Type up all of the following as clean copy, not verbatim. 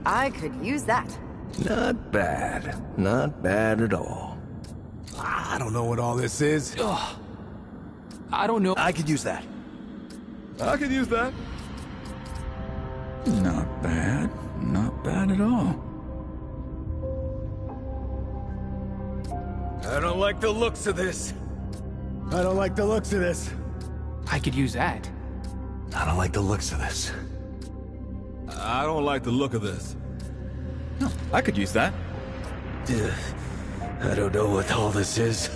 I could use that. Not bad. Not bad at all. I don't know what all this is. Ugh. I don't know. I could use that. I could use that. Not bad. Not bad at all. I don't like the looks of this. I don't like the looks of this. I could use that. I don't like the looks of this. I don't like the look of this. I could use that. I don't know what all this is,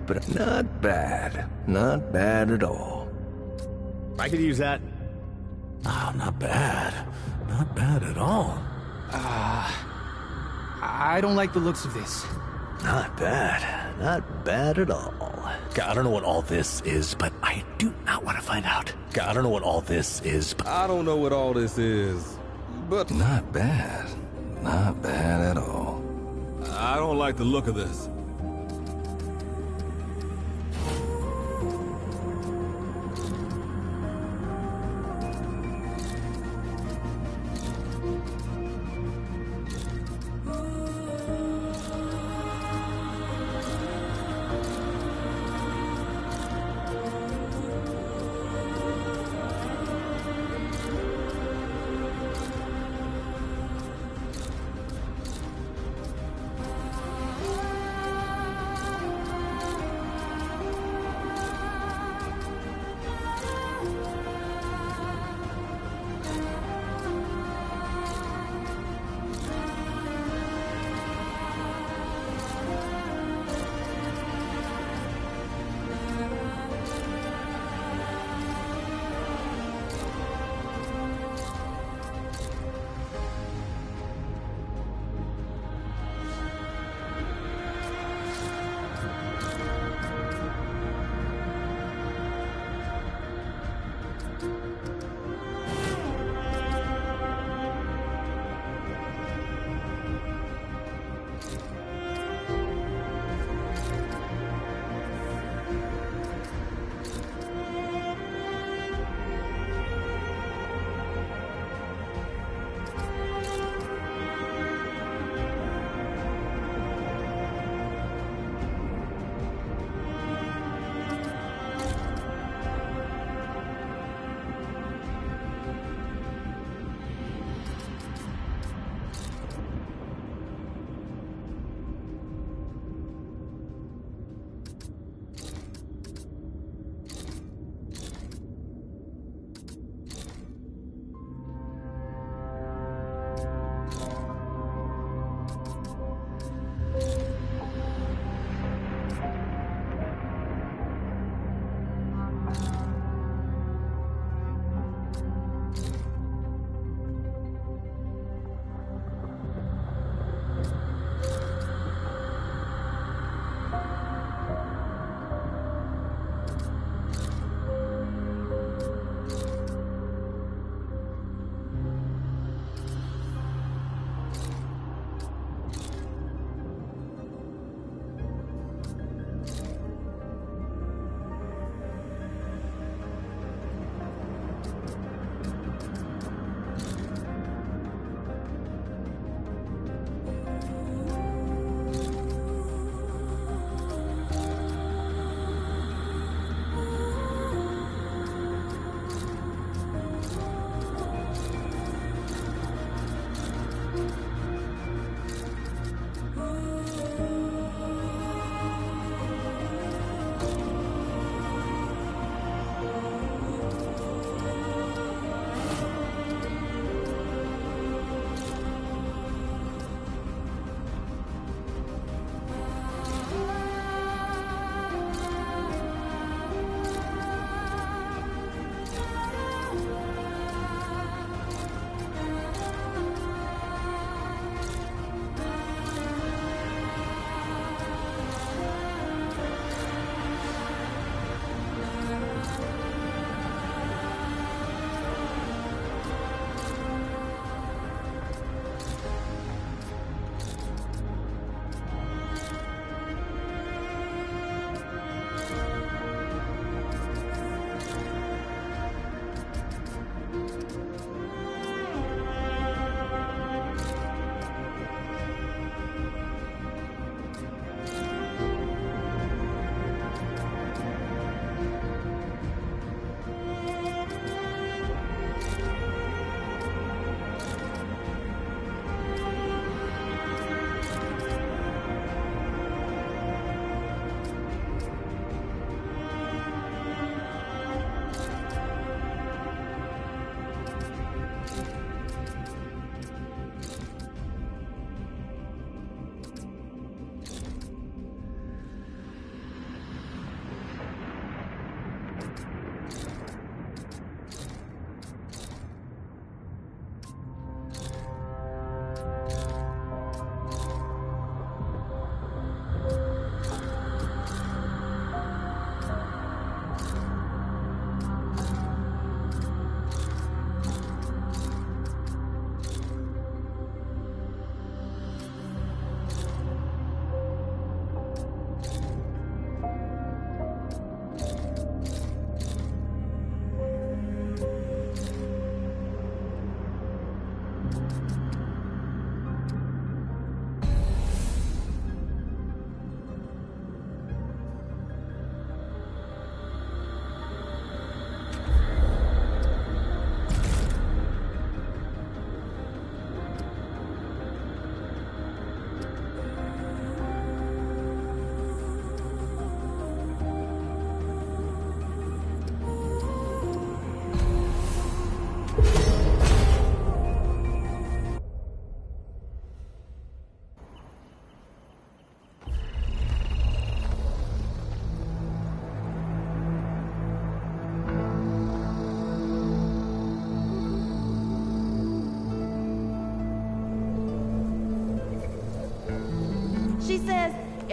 but Not bad. Not bad at all. I could use that. Oh, not bad. Not bad at all. I don't like the looks of this. Not bad. Not bad at all. I don't know what all this is, but I do not want to find out. I don't know what all this is, but I don't know what all this is, but Not bad. Not bad at all. I don't like the look of this.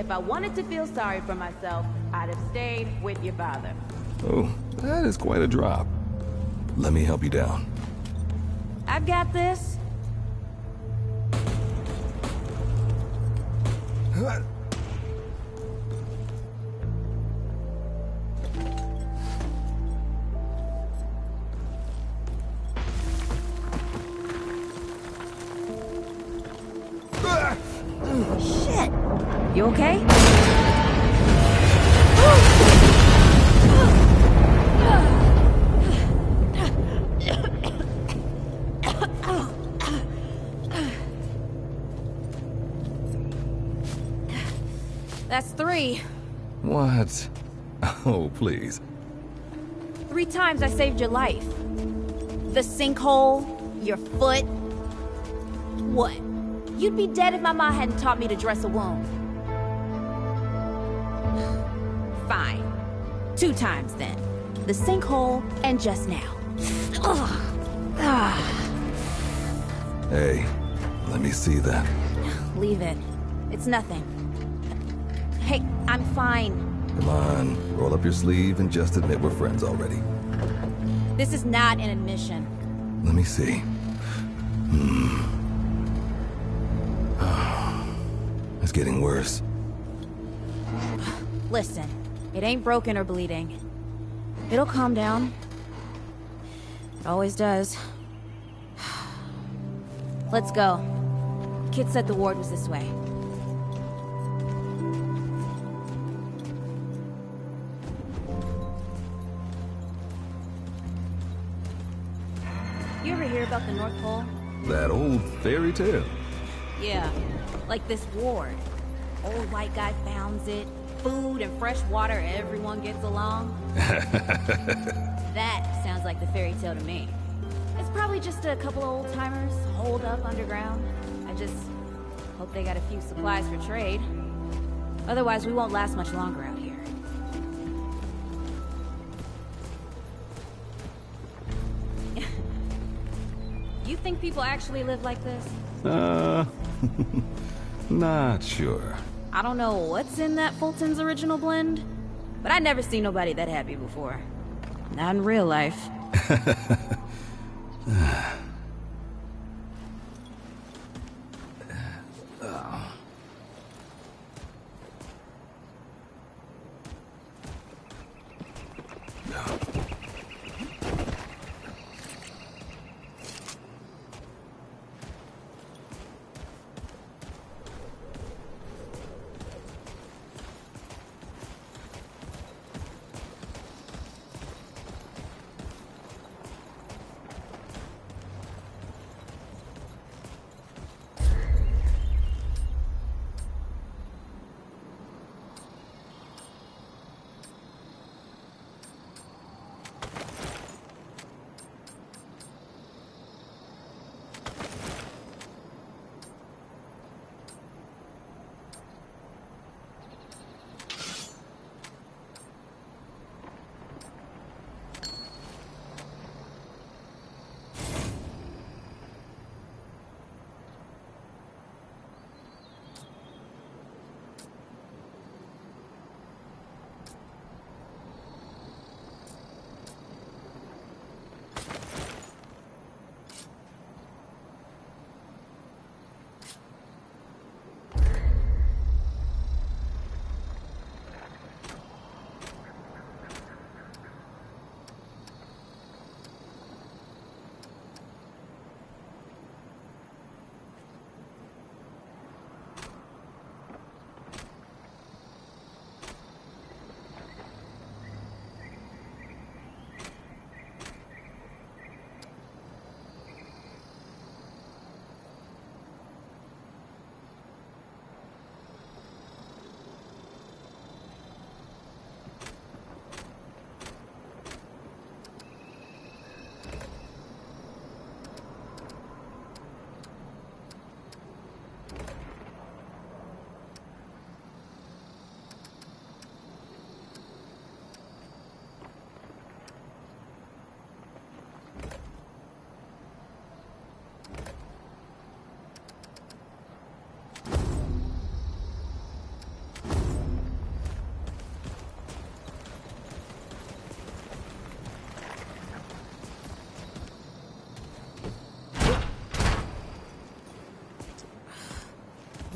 If I wanted to feel sorry for myself, I'd have stayed with your father. Oh, that is quite a drop. Let me help you down. I've got this. Shit! You okay? That's 3. What? Oh, please. 3 times I saved your life. The sinkhole, your foot. What? You'd be dead if my mom hadn't taught me to dress a wound. Fine. 2 times then. The sinkhole and just now. Ugh. Hey, let me see that. Leave it. It's nothing. Hey, I'm fine. Come on, roll up your sleeve and just admit we're friends already. This is not an admission. Let me see. It's getting worse. Listen, it ain't broken or bleeding. It'll calm down. It always does. Let's go. Kid said the ward was this way. You ever hear about the North Pole? That old fairy tale. Yeah, like this ward. Old white guy founds it. Food and fresh water, everyone gets along. That sounds like the fairy tale to me. It's probably just a couple of old-timers holed up underground. I just hope they got a few supplies for trade. Otherwise, we won't last much longer out here. You think people actually live like this? Not sure. I don't know what's in that Fulton's original blend, but I never seen nobody that happy before. Not in real life.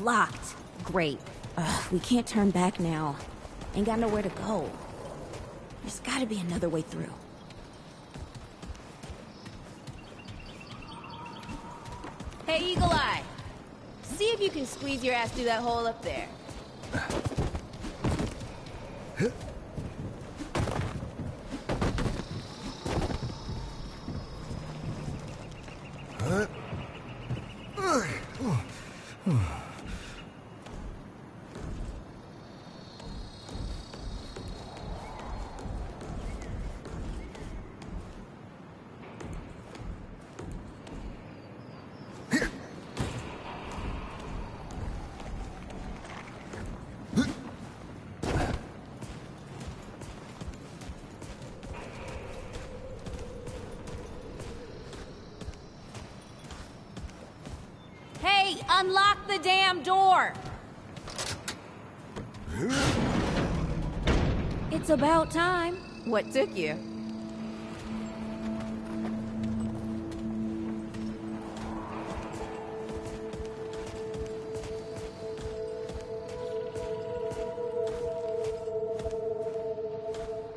Locked. Great. Ugh, we can't turn back now. Ain't got nowhere to go. There's gotta be another way through. Hey, Eagle Eye. See if you can squeeze your ass through that hole up there. Unlock the damn door! It's about time. What took you?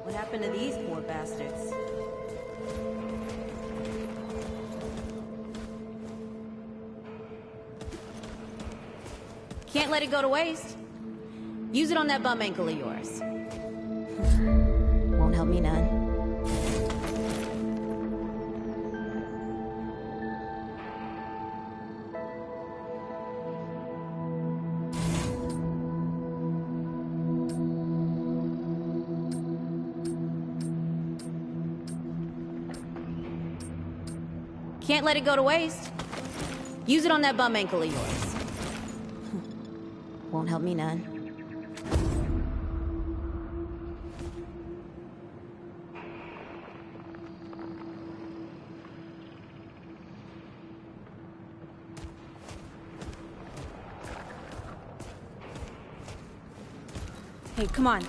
What happened to these poor bastards? Can't let it go to waste. Use it on that bum ankle of yours. Won't help me none. Can't let it go to waste. Use it on that bum ankle of yours. Won't help me none. Hey, come on.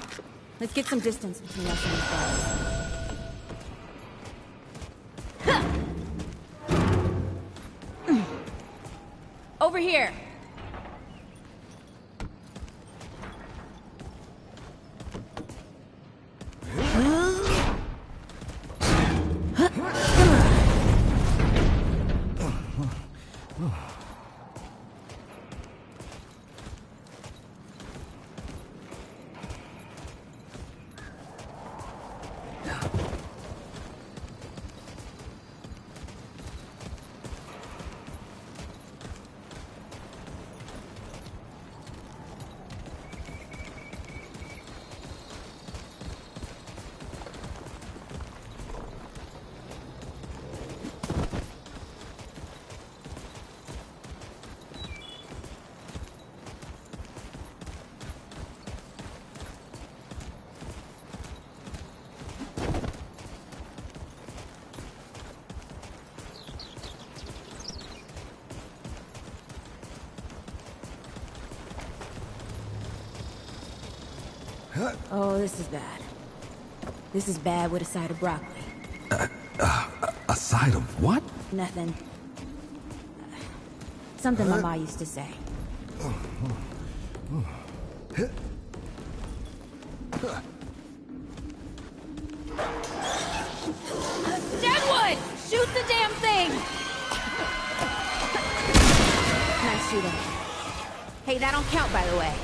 Let's get some distance between us and these guys. Over here. Oh, this is bad. This is bad with a side of broccoli. A side of what? Nothing. Something my ma used to say. Deadwood! Shoot the damn thing! Nice shooting. Hey, that don't count, by the way.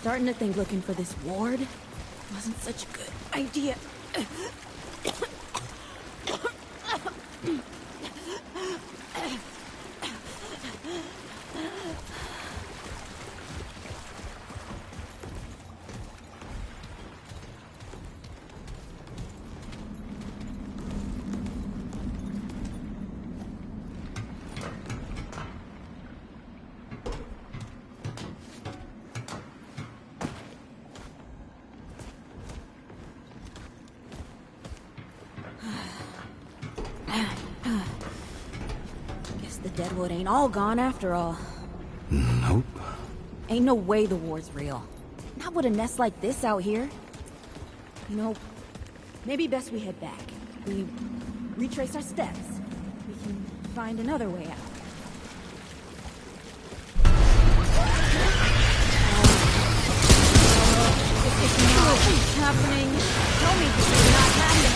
starting to think looking for this ward wasn't such a good idea. Deadwood ain't all gone after all. Nope. Ain't no way the war's real. Not with a nest like this out here. You know, maybe best we head back. We retrace our steps. We can find another way out. If it's not happening, tell me this is not happening.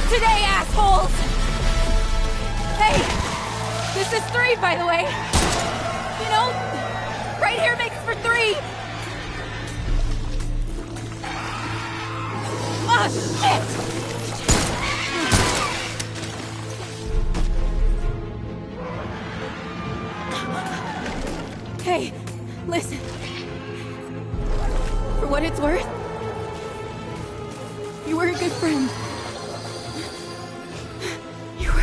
Today, assholes! Hey! This is 3, by the way! You know, right here makes for 3! Oh, shit! Hey, listen. For what it's worth, you were a good friend.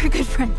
A good friend.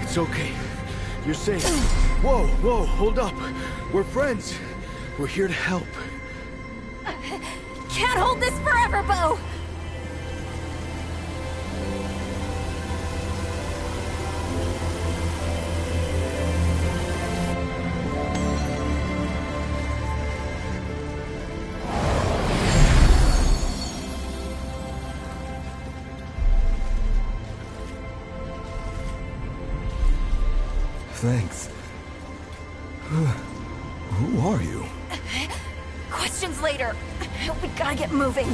It's okay. You're safe. Whoa, whoa, hold up. We're friends. We're here to help. Can't hold this forever, Bo! Thanks. Who are you? Questions later. We gotta get moving.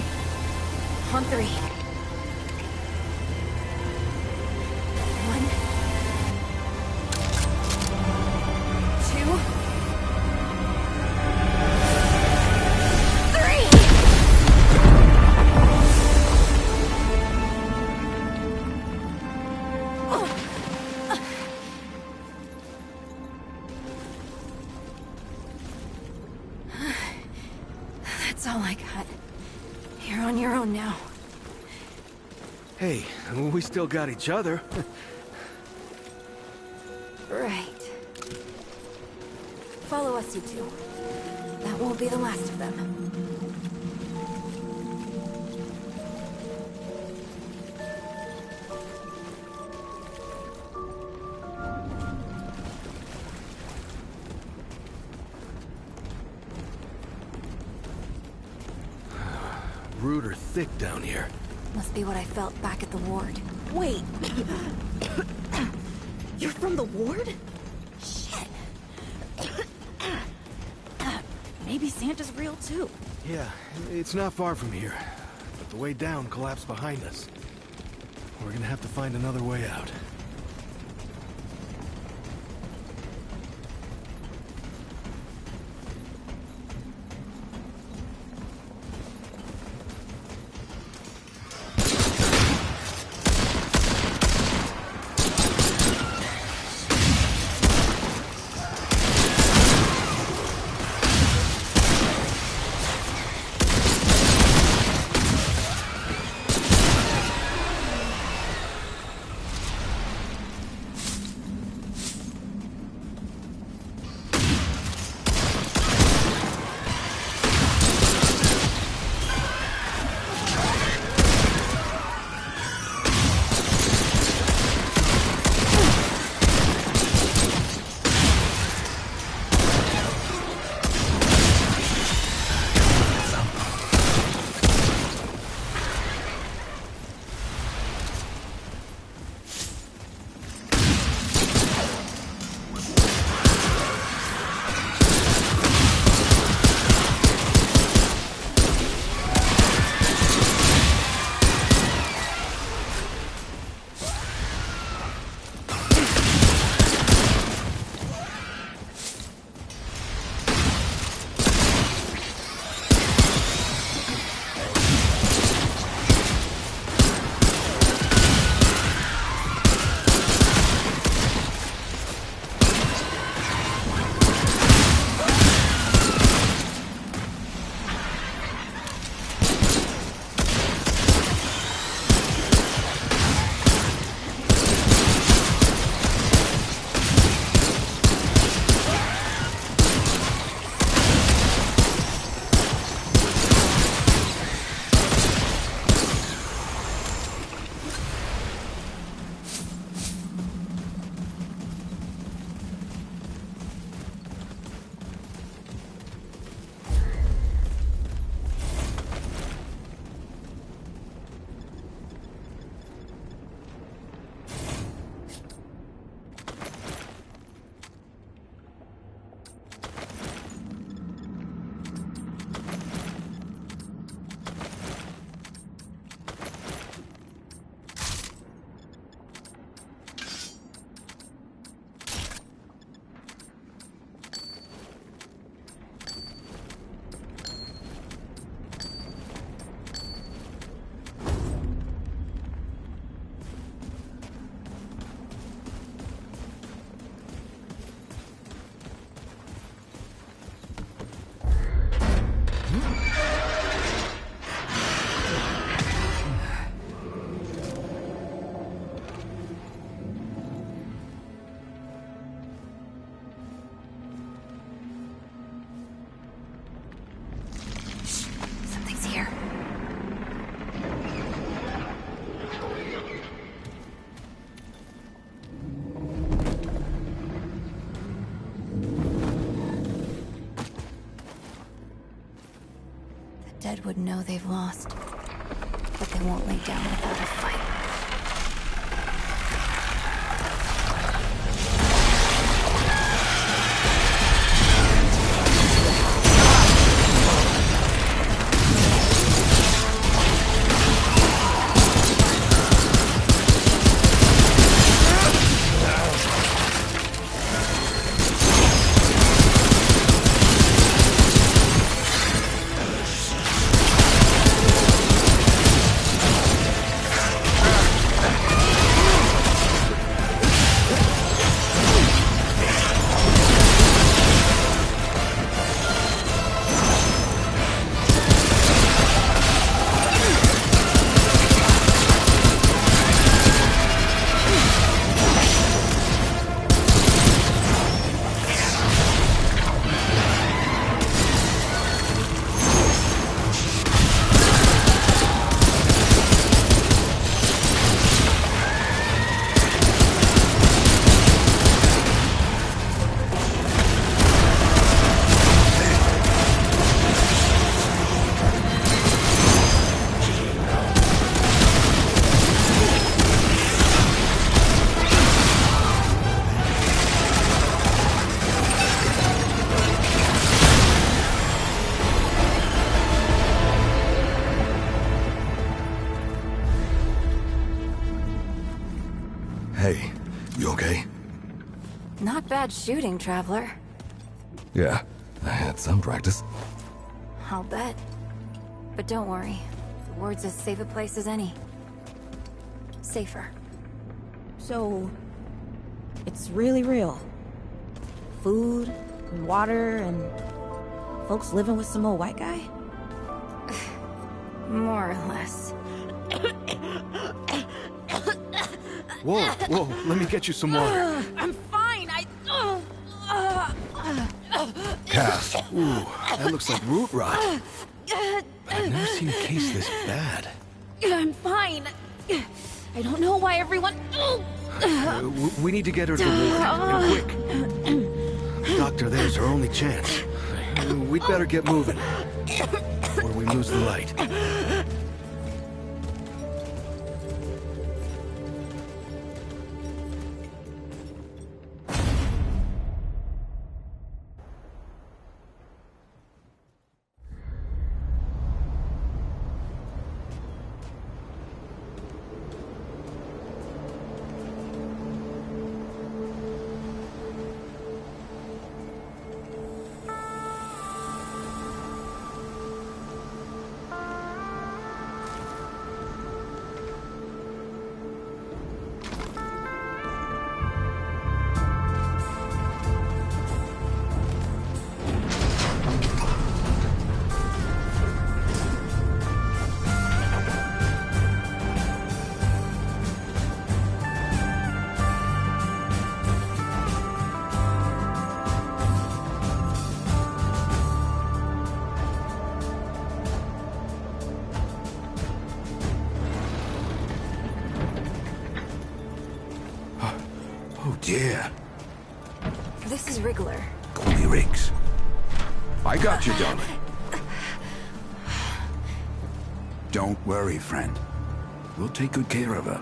On 3. 1, 2. That's all I got. You're on your own now. Hey, we still got each other. Right. Follow us, you two. That won't be the last of them. Rude or thick down here. Must be what I felt back at the ward. Wait! You're from the ward? Shit! Maybe Santa's real too. Yeah, it's not far from here. But the way down collapsed behind us. We're gonna have to find another way out. Dead would know they've lost, but they won't lay down without a fight. Hey, you okay? Not bad shooting, Traveler. Yeah, I had some practice. I'll bet. But don't worry. The ward's as safe a place as any. Safer. So, it's really real. Food, and water, and folks living with some old white guy? More or less. Whoa, whoa, let me get you some water. I'm fine, Cass, Ooh, that looks like root rot. I've never seen a case this bad. I'm fine. I don't know why everyone... We need to get her to the ward, and quick. Doctor, there's our only chance. We'd better get moving, or we lose the light. oh dear. This is Wriggler. Call me Riggs. I got you, darling. Don't worry, friend. We'll take good care of her.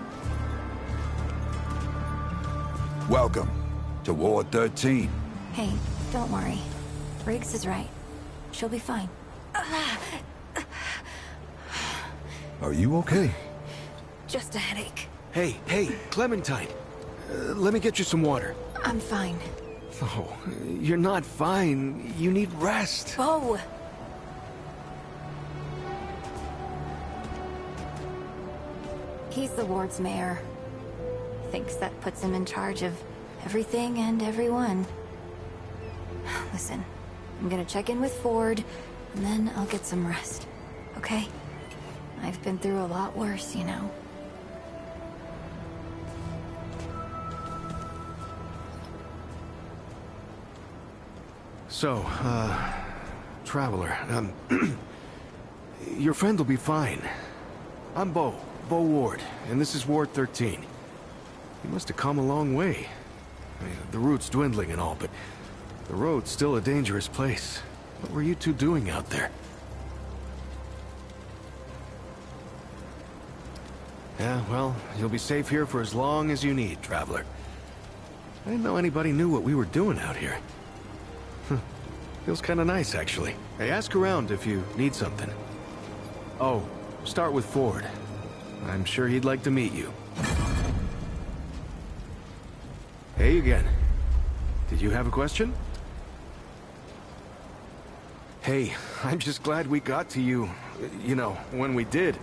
Welcome to Ward 13. Hey, don't worry. Riggs is right. She'll be fine. Are you okay? Just a headache. Hey, Clementine. Let me get you some water. I'm fine. Oh, you're not fine. You need rest. Bo! He's the ward's mayor. Thinks that puts him in charge of everything and everyone. Listen, I'm gonna check in with Ford, and then I'll get some rest. Okay? I've been through a lot worse, you know. So, Traveler, your friend will be fine. I'm Bo Ward, and this is Ward 13. You must have come a long way. I mean, the route's dwindling and all, but the road's still a dangerous place. What were you two doing out there? Yeah, well, you'll be safe here for as long as you need, Traveler. I didn't know anybody knew what we were doing out here. Feels kind of nice, actually. Hey, ask around if you need something. Oh, start with Ford. I'm sure he'd like to meet you. Hey again. Did you have a question? Hey, I'm just glad we got to you, you know, when we did.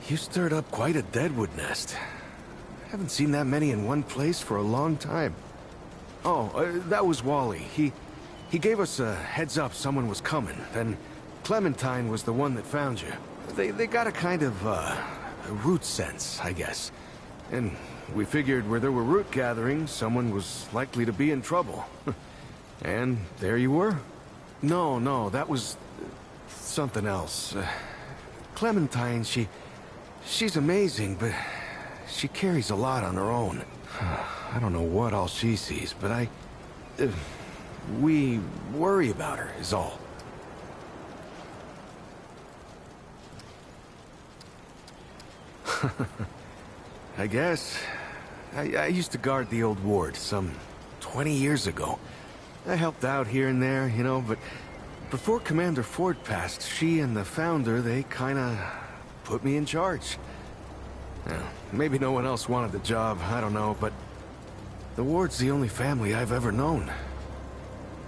You stirred up quite a deadwood nest. I haven't seen that many in one place for a long time. Oh, that was Wally. He gave us a heads up someone was coming. Then Clementine was the one that found you. They got a kind of, a root sense, I guess. And we figured where there were root gatherings, someone was likely to be in trouble. And there you were. No, that was something else. Clementine, she's amazing, but she carries a lot on her own. I don't know what all she sees, but we worry about her, is all. I guess. I used to guard the old ward some 20 years ago. I helped out here and there, you know, but before Commander Ford passed, she and the founder, they kinda put me in charge. Maybe no one else wanted the job, I don't know, but the Ward's the only family I've ever known.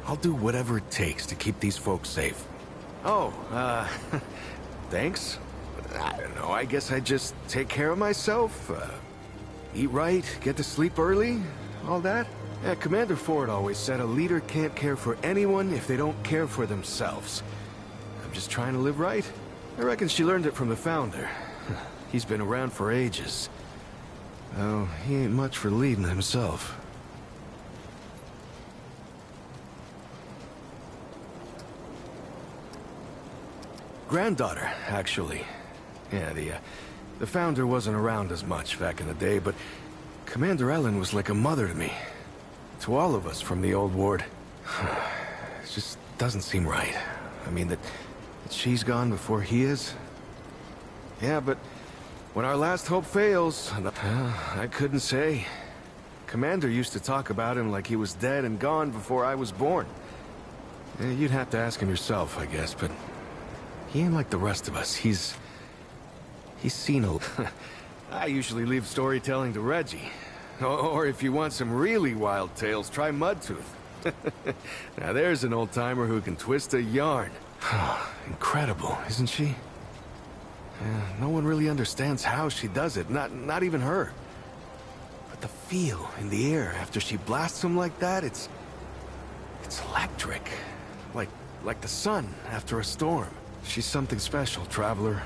I'll do whatever it takes to keep these folks safe. Oh, thanks. I don't know, I guess I just take care of myself, eat right, get to sleep early, all that. Yeah, Commander Ford always said a leader can't care for anyone if they don't care for themselves. I'm just trying to live right. I reckon she learned it from the Founder. He's been around for ages. Oh, he ain't much for leading himself. Granddaughter, actually. Yeah, the Founder wasn't around as much back in the day, but Commander Ellen was like a mother to me. To all of us from the old ward. It just doesn't seem right. I mean, that she's gone before he is. Yeah, but when our last hope fails, I couldn't say. Commander used to talk about him like he was dead and gone before I was born. Yeah, you'd have to ask him yourself, I guess, but he ain't like the rest of us. He's seen a... I usually leave storytelling to Reggie. Or if you want some really wild tales, try Mudtooth. Now there's an old-timer who can twist a yarn. Incredible, isn't she? No one really understands how she does it, not even her. But the feel in the air after she blasts them like that, it's electric. Like the sun after a storm. She's something special, Traveler.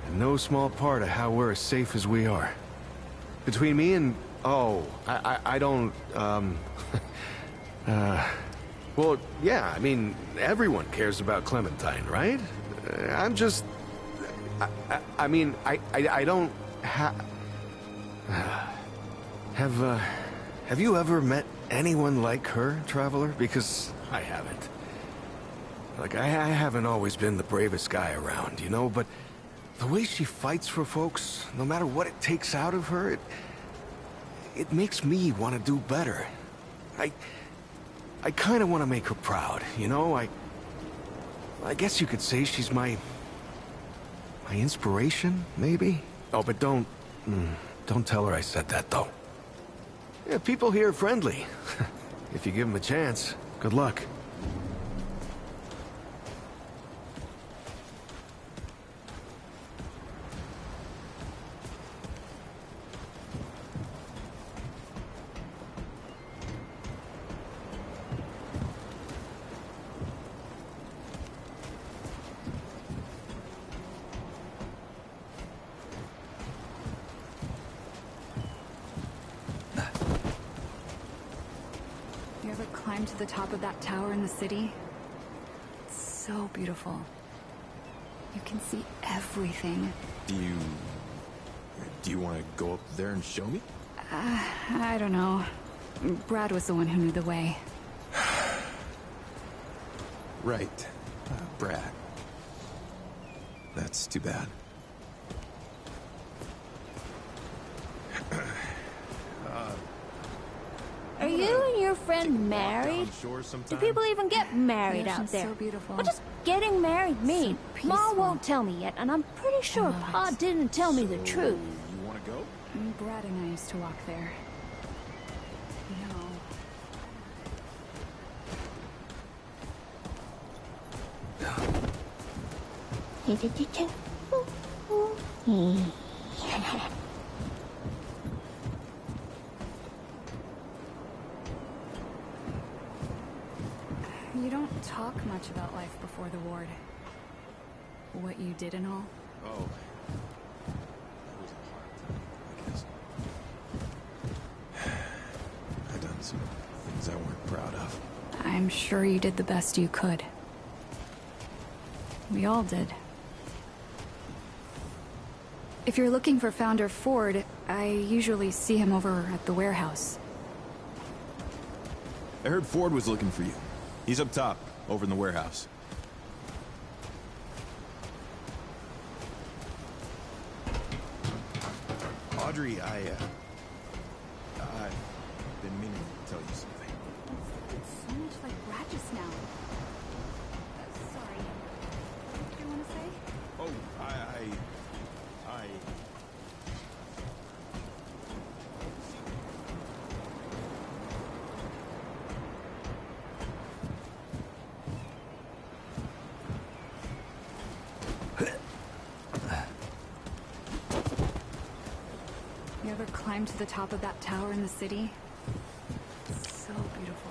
And no small part of how we're as safe as we are. Between me and... Oh, I don't, well, yeah, I mean, everyone cares about Clementine, right? I'm just... I mean, I don't have you ever met anyone like her, Traveler? Because I haven't. Like, I haven't always been the bravest guy around, you know, but the way she fights for folks, no matter what it takes out of her, it makes me want to do better. I kind of want to make her proud, you know? I guess you could say she's my inspiration, maybe? Oh, but don't tell her I said that, though. Yeah, people here are friendly. If you give them a chance, good luck. Climb to the top of that tower in the city. It's so beautiful. You can see everything. Do you want to go up there and show me? I don't know. Brad was the one who knew the way. Right. Brad. That's too bad. Are you and your friend married? Do people even get married out there? So beautiful. What does getting married mean? So Ma peaceful. won't tell me yet, and I'm pretty sure Pa didn't tell me the truth. You want to go? Brad and I used to walk there. You don't talk much about life before the ward. What you did and all. Oh. That was a hard time, I guess. I done some things I weren't proud of. I'm sure you did the best you could. We all did. If you're looking for Founder Ford, I usually see him over at the warehouse. I heard Ford was looking for you. He's up top, over in the warehouse. Audrey, I've been meaning to tell you something. It's so much like Brad just now. Sorry. What did you want to say? Oh, You ever climb to the top of that tower in the city? It's so beautiful.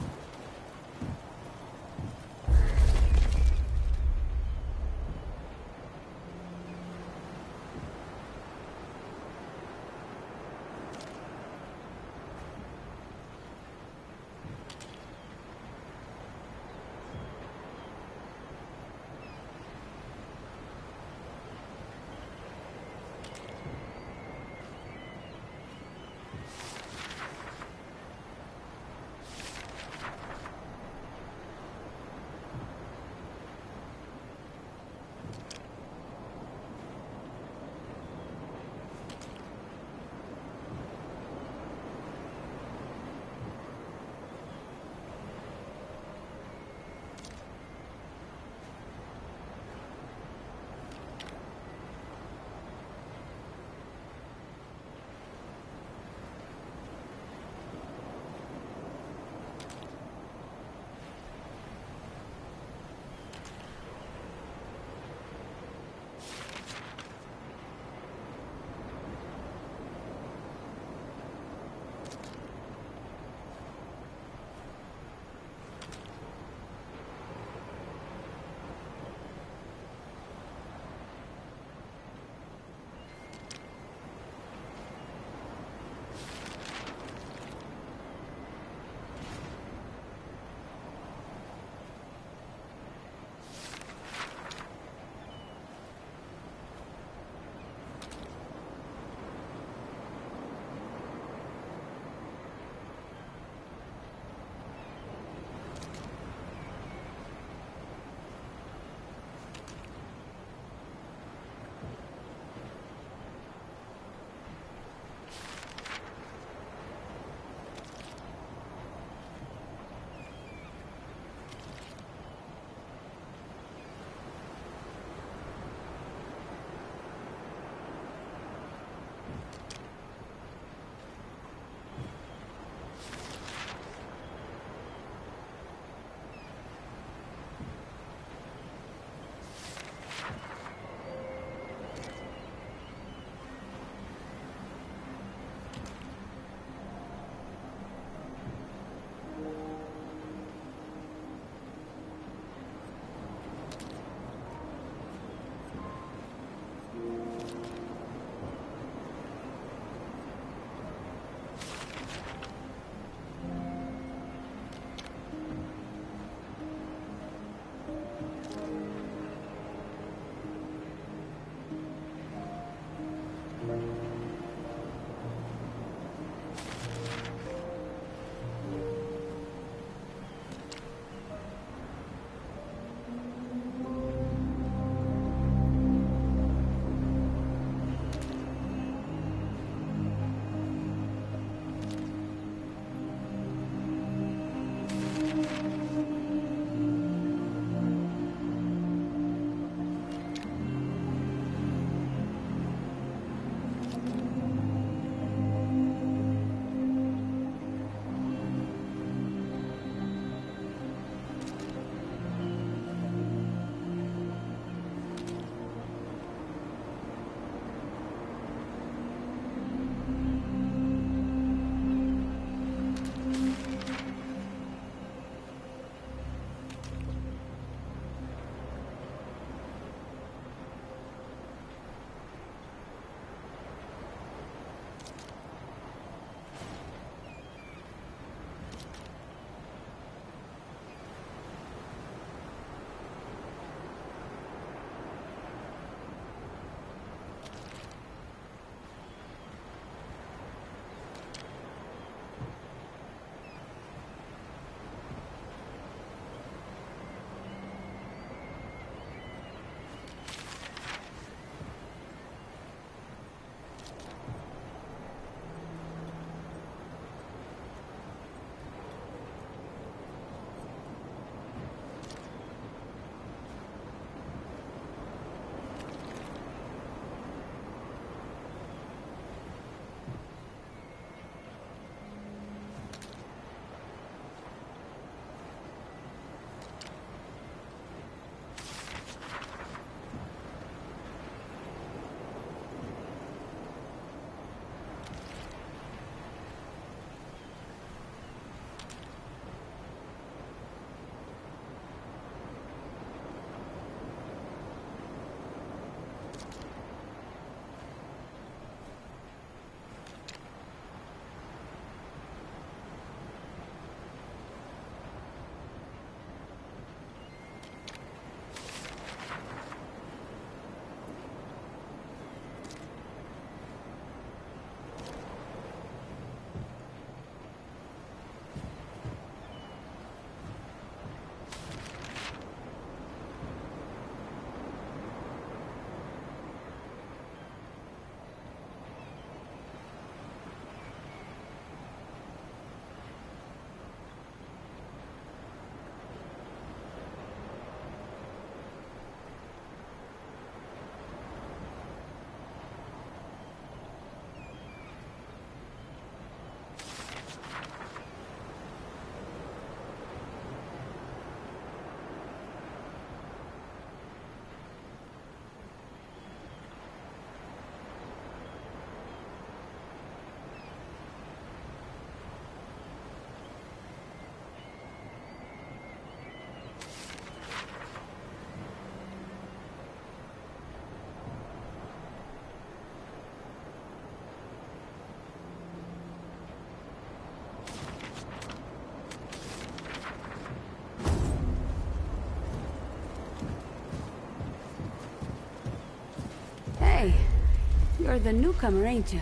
You're the newcomer, ain't you?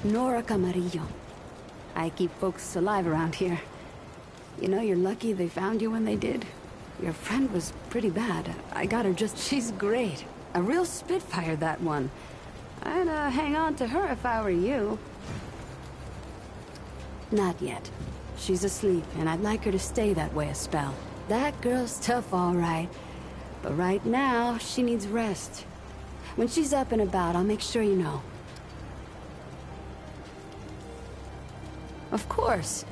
Nora Camarillo. I keep folks alive around here. You know, you're lucky they found you when they did. Your friend was pretty bad. I got her just... She's great. A real spitfire, that one. I'd hang on to her if I were you. Not yet. She's asleep, and I'd like her to stay that way a spell. That girl's tough, all right. But right now, she needs rest. When she's up and about, I'll make sure you know. Of course.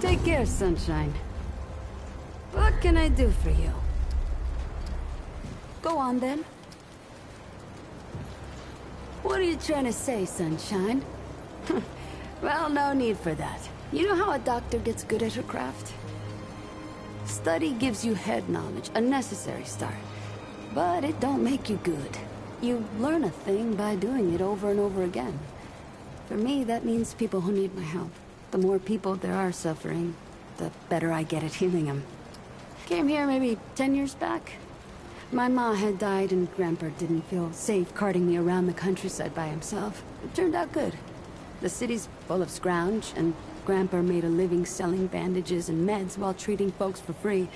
Take care, Sunshine. What can I do for you? Go on, then. What are you trying to say, Sunshine? Well, no need for that. You know how a doctor gets good at her craft? Study gives you head knowledge, a necessary start. But it don't make you good. You learn a thing by doing it over and over again. For me, that means people who need my help. The more people there are suffering, the better I get at healing them. Came here maybe 10 years back. My ma had died and Grandpa didn't feel safe carting me around the countryside by himself. It turned out good. The city's full of scrounge, and Grandpa made a living selling bandages and meds while treating folks for free.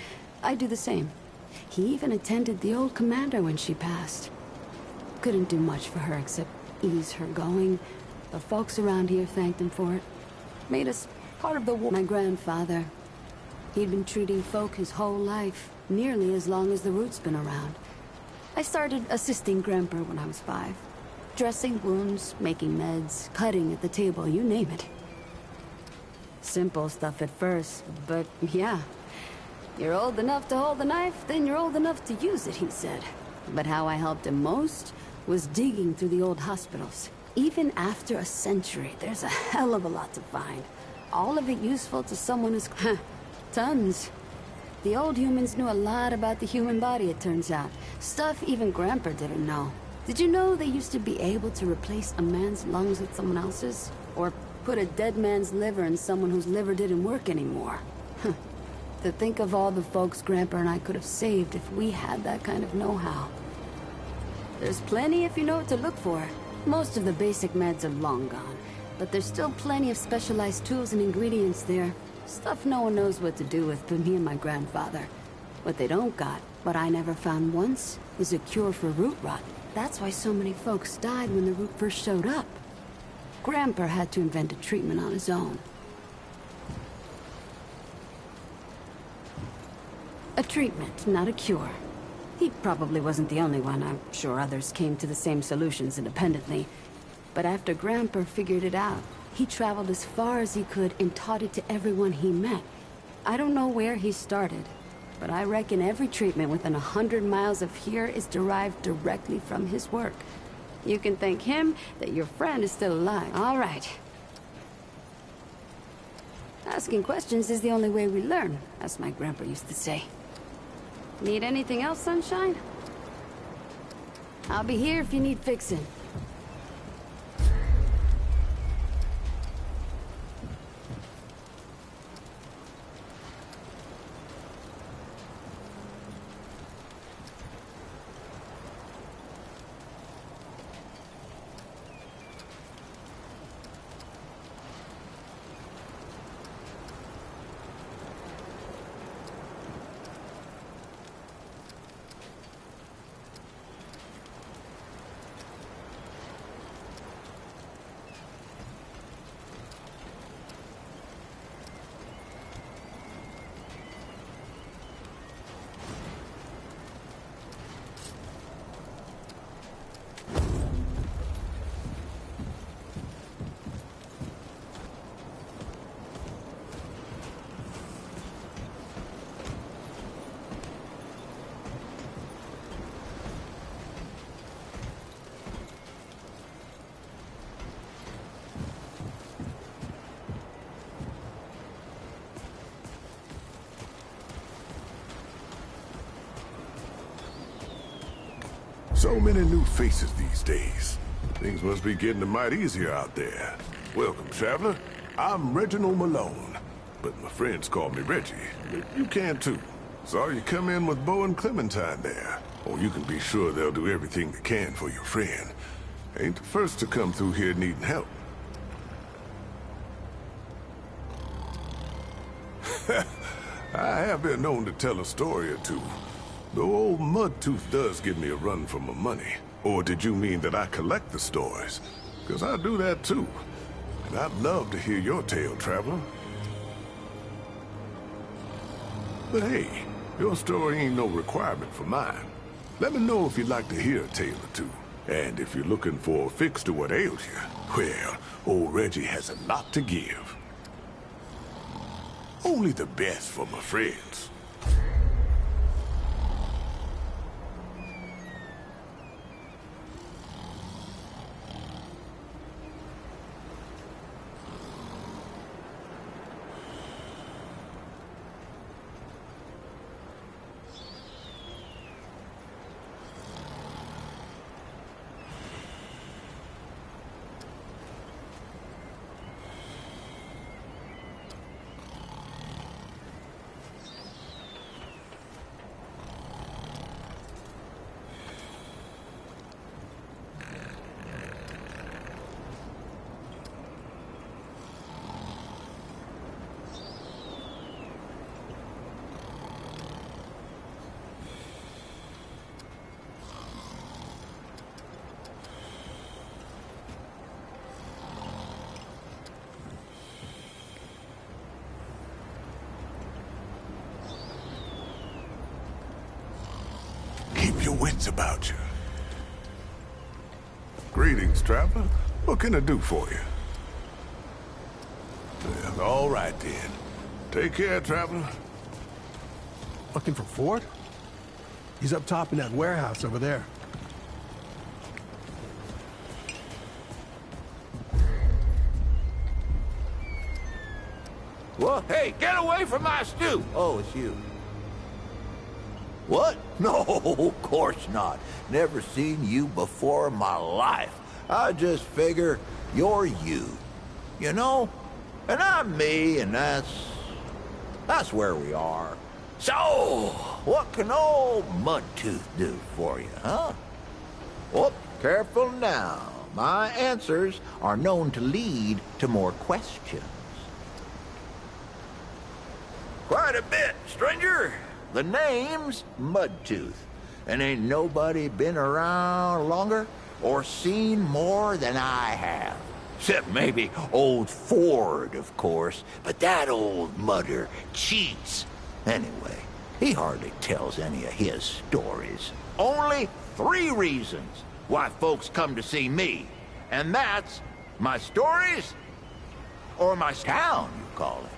I do the same. He even attended the old commander when she passed. Couldn't do much for her except ease her going. The folks around here thanked him for it. Made us part of the war. My grandfather, he'd been treating folk his whole life, nearly as long as the root's been around. I started assisting Grandpa when I was 5. Dressing wounds, making meds, cutting at the table, you name it. Simple stuff at first, but yeah. You're old enough to hold the knife, then you're old enough to use it, he said. But how I helped him most was digging through the old hospitals. Even after a century, there's a hell of a lot to find. All of it useful to someone who's... tons. The old humans knew a lot about the human body, it turns out. Stuff even Grandpa didn't know. Did you know they used to be able to replace a man's lungs with someone else's? Or put a dead man's liver in someone whose liver didn't work anymore? To think of all the folks Grandpa and I could have saved if we had that kind of know-how. There's plenty if you know what to look for. Most of the basic meds are long gone, but there's still plenty of specialized tools and ingredients there. Stuff no one knows what to do with but me and my grandfather. What they don't got, what I never found once, is a cure for root rot. That's why so many folks died when the root first showed up. Grandpa had to invent a treatment on his own. A treatment, not a cure. He probably wasn't the only one. I'm sure others came to the same solutions independently. But after Grandpa figured it out, he traveled as far as he could and taught it to everyone he met. I don't know where he started, but I reckon every treatment within 100 miles of here is derived directly from his work. You can thank him that your friend is still alive. All right. Asking questions is the only way we learn, as my grandpa used to say. Need anything else, Sunshine? I'll be here if you need fixing. So many new faces these days. Things must be getting a mite easier out there. Welcome, traveler. I'm Reginald Malone, but my friends call me Reggie. You can too. Saw you come in with Bo and Clementine there. Or you can be sure they'll do everything they can for your friend. Ain't the first to come through here needing help. I have been known to tell a story or two. Though old Mudtooth does give me a run for my money. Or did you mean that I collect the stories? Because I do that too. And I'd love to hear your tale, traveler. But hey, your story ain't no requirement for mine. Let me know if you'd like to hear a tale or two. And if you're looking for a fix to what ails you, well, old Reggie has a lot to give. Only the best for my friends. Keep your wits about you. Greetings, traveler. What can I do for you? Well, all right then. Take care, traveler. Looking for Ford? He's up top in that warehouse over there. Well, hey, get away from my stew! Oh, it's you. What? No, of course not. Never seen you before in my life. I just figure you're you. You know? And I'm me, and that's where we are. So, what can old Mudtooth do for you, huh? Oh, careful now. My answers are known to lead to more questions. Quite a bit, stranger. The name's Mudtooth, and ain't nobody been around longer or seen more than I have. Except maybe old Ford, of course, but that old mudder cheats. Anyway, he hardly tells any of his stories. Only 3 reasons why folks come to see me, and that's my stories or my town, you call it.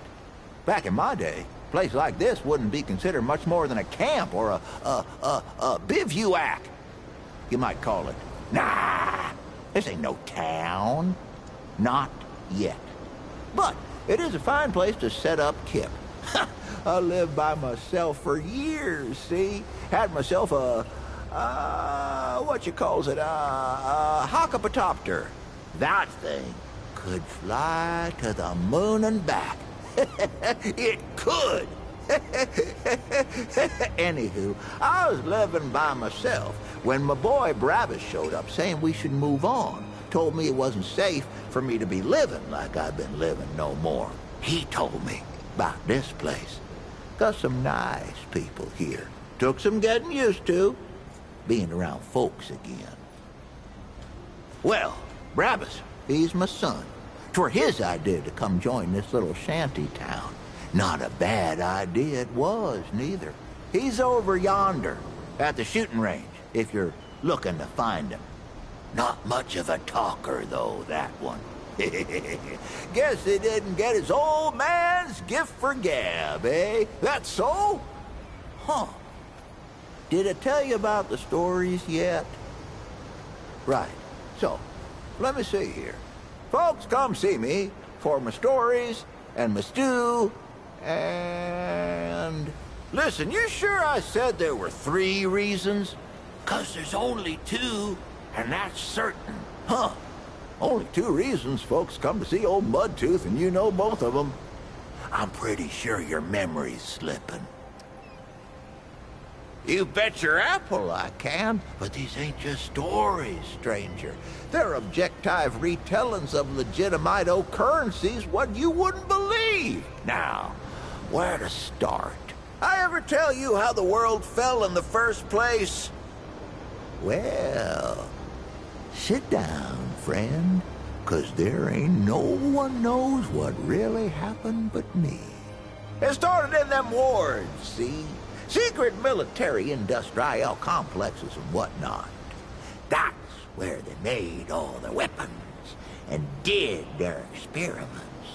Back in my day, a place like this wouldn't be considered much more than a camp or a bivouac. You might call it. Nah, this ain't no town. Not yet. But it is a fine place to set up kip. I lived by myself for years, see? Had myself a hockapatopter. That thing could fly to the moon and back. It could. Anywho, I was living by myself when my boy Bravis showed up saying we should move on. Told me it wasn't safe for me to be living like I've been living no more. He told me about this place. Got some nice people here. Took some getting used to, being around folks again. Well, Bravis, he's my son. 'Twere his idea to come join this little shanty town. Not a bad idea it was, neither. He's over yonder, at the shooting range, if you're looking to find him. Not much of a talker, though, that one. Guess he didn't get his old man's gift for gab, eh? That so? Huh. Did I tell you about the stories yet? Right. So, let me see here. Folks come see me for my stories and my stew and... Listen, you sure I said there were 3 reasons? 'Cause there's only two, and that's certain. Huh. Only two reasons folks come to see old Mudtooth, and you know both of them. I'm pretty sure your memory's slipping. You bet your apple I can, but these ain't just stories, stranger. They're objective retellings of legitimate occurrences what you wouldn't believe. Now, where to start? I ever tell you how the world fell in the first place? Well, sit down, friend, 'cause there ain't no one knows what really happened but me. It started in them wards, see? Secret military-industrial complexes and whatnot. That's where they made all their weapons and did their experiments.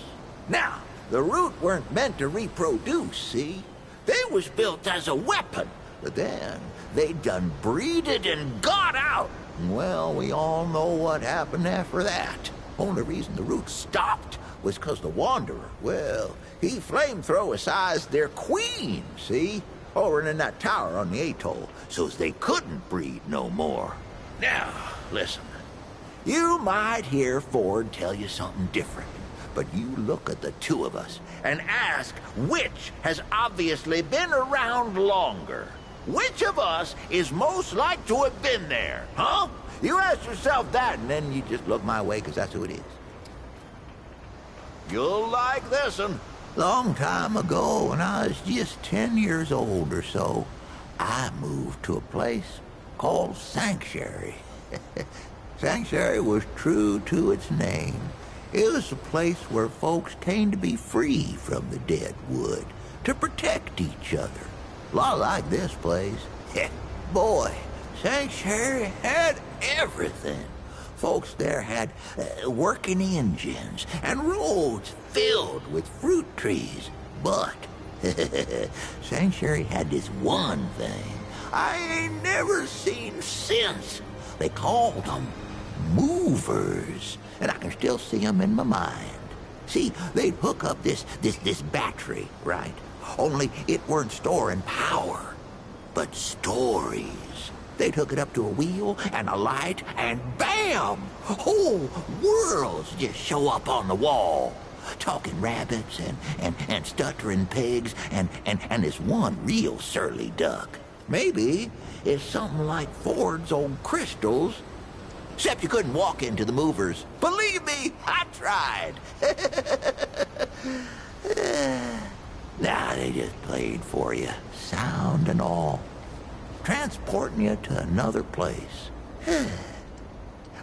Now, the root weren't meant to reproduce, see? They was built as a weapon, but then they done breeded and got out. Well, we all know what happened after that. Only reason the root stopped was 'cause the Wanderer, well, he flamethrower-sized their queen, see? Over in that tower on the atoll, so's they couldn't breed no more. Now, listen. You might hear Ford tell you something different, but you look at the two of us and ask which has obviously been around longer. Which of us is most like to have been there, huh? You ask yourself that, and then you just look my way, 'cause that's who it is. You'll like this one. Long time ago, when I was just 10 years old or so, I moved to a place called Sanctuary. Sanctuary was true to its name. It was a place where folks came to be free from the dead wood, to protect each other. A lot like this place. Boy, Sanctuary had everything. Folks there had working engines and roads filled with fruit trees. But Sanctuary had this one thing I ain't never seen since. They called them movers, and I can still see them in my mind. See, they'd hook up this battery, right? Only it weren't storing power, but stories. They'd hook it up to a wheel and a light, and bam! Whole worlds just show up on the wall. Talking rabbits and stuttering pigs and this one real surly duck. Maybe it's something like Ford's old crystals. Except you couldn't walk into the movers. Believe me, I tried. Nah, they just played for you, sound and all. Transporting you to another place.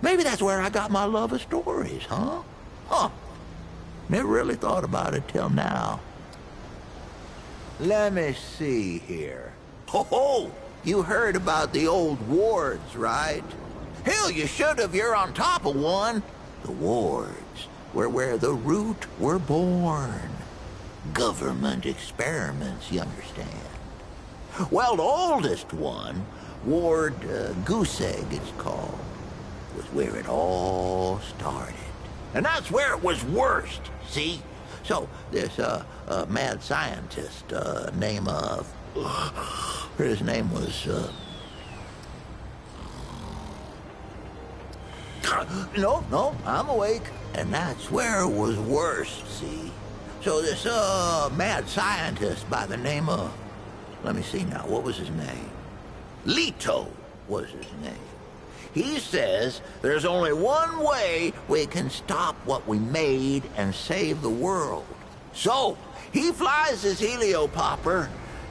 Maybe that's where I got my love of stories, huh? Never really thought about it till now. Let me see here. Ho! You heard about the old wards, right? Hell, you should have. You're on top of one. The wards were where the root were born. Government experiments, you understand. Well, the oldest one, Ward Goose Egg it's called, was where it all started. And that's where it was worst, see? So, this mad scientist, his name was, No, I'm awake. And that's where it was worst, see? So this, mad scientist by the name of, let me see now, what was his name? Leto was his name. He says there's only one way we can stop what we made and save the world. So, he flies his heliopopper.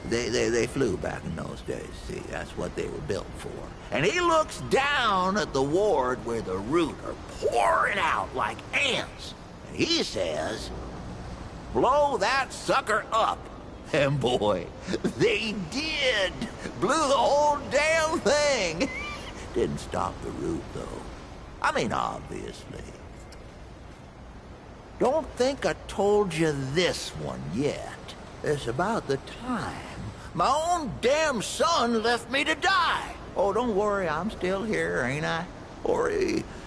They flew back in those days, see, that's what they were built for. And he looks down at the ward where the root are pouring out like ants. And he says, blow that sucker up. And boy, they did. Blew the whole damn thing. Didn't stop the root, though. I mean, obviously. Don't think I told you this one yet. It's about the time my own damn son left me to die. Oh, don't worry, I'm still here, ain't I? Or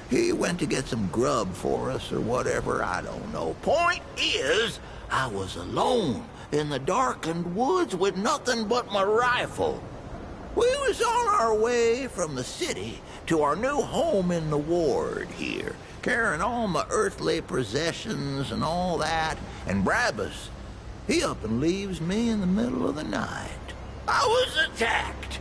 he went to get some grub for us or whatever, I don't know. Point is, I was alone in the darkened woods with nothing but my rifle. We was all on our way from the city to our new home in the ward here, carrying all my earthly possessions and all that, and Brabus, he up and leaves me in the middle of the night. I was attacked.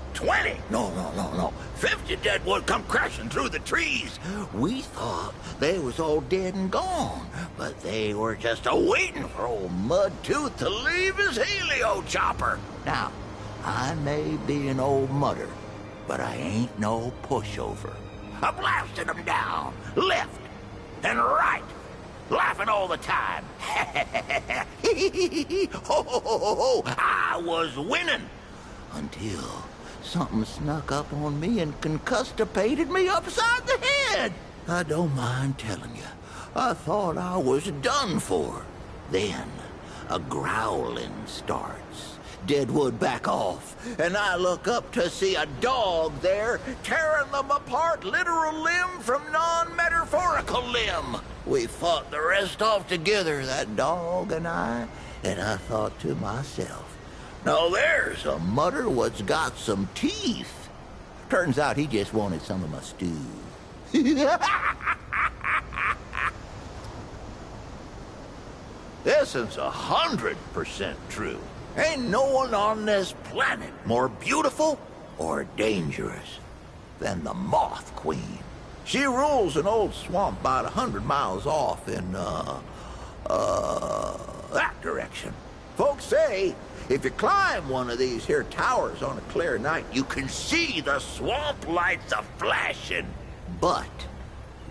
50 deadwood come crashing through the trees. We thought they was all dead and gone, but they were just a-waiting for old Mudtooth to leave his helio chopper. Now, I may be an old mudder, but I ain't no pushover. I blasted them down, left and right, laughing all the time. Ho, ho, ho, ho, ho. I was winning until something snuck up on me and concustipated me upside the head. I don't mind telling you, I thought I was done for. Then a growling starts. Deadwood back off, and I look up to see a dog there tearing them apart, literal limb from non-metaphorical limb. We fought the rest off together, that dog and I thought to myself, now there's a mudder what's got some teeth. Turns out he just wanted some of my stew. This is 100% true. Ain't no one on this planet more beautiful or dangerous than the Moth Queen. She rules an old swamp about 100 miles off in, that direction. Folks say if you climb one of these here towers on a clear night, you can see the swamp lights a-flashing. But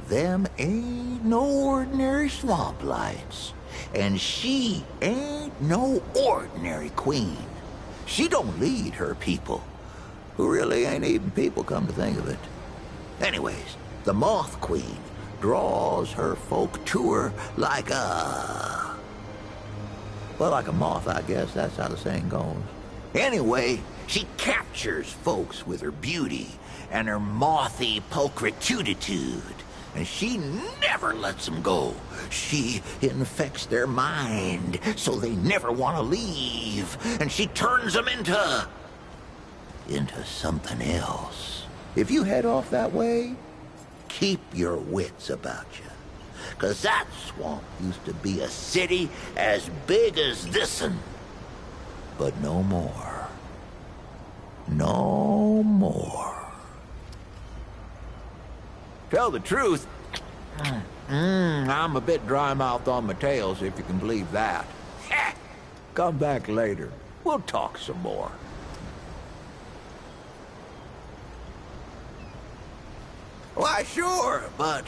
them ain't no ordinary swamp lights. And she ain't no ordinary queen. She don't lead her people, who really ain't even people, come to think of it. Anyways, the Moth Queen draws her folk to her like a... well, like a moth, I guess. That's how the saying goes. Anyway, she captures folks with her beauty and her mothy pulchrituditude. And she never lets them go. She infects their mind so they never want to leave. And she turns them into something else. If you head off that way, keep your wits about you. 'Cause that swamp used to be a city as big as this'n. But no more. No more. Tell the truth, I'm a bit dry-mouthed on my tails, if you can believe that. Come back later. We'll talk some more. Why, sure, but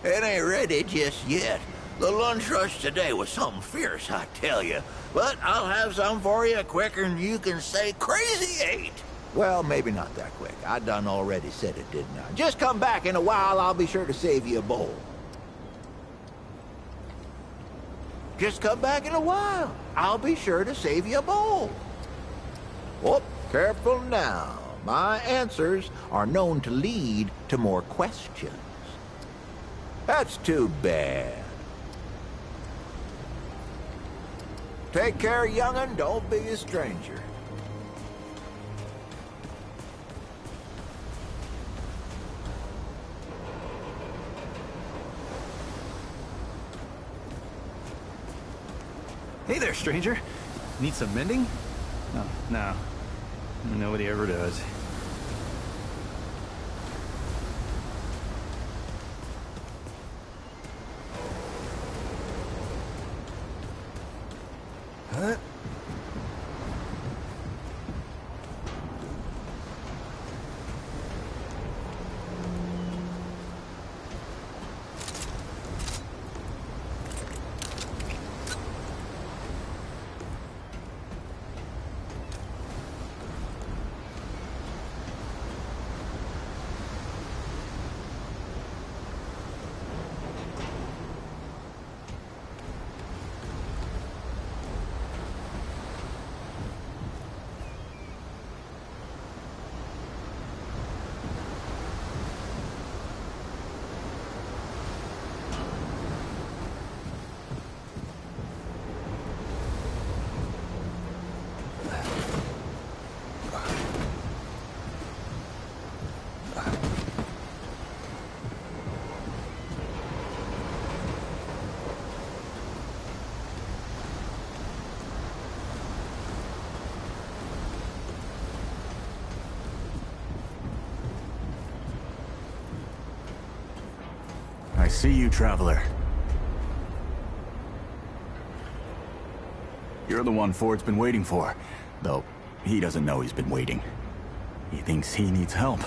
it ain't ready just yet. The lunch rush today was something fierce, I tell you. But I'll have some for you quicker than you can say crazy eight. Well, maybe not that quick. I done already said it, didn't I? Just come back in a while, I'll be sure to save you a bowl. Just come back in a while. I'll be sure to save you a bowl. Whoop, careful now. My answers are known to lead to more questions. That's too bad. Take care, young'un. Don't be a stranger. Hey there, stranger. Need some mending? Oh, no. Nobody ever does. Huh? I see you, traveler. You're the one Ford's been waiting for. Though, he doesn't know he's been waiting. He thinks he needs help.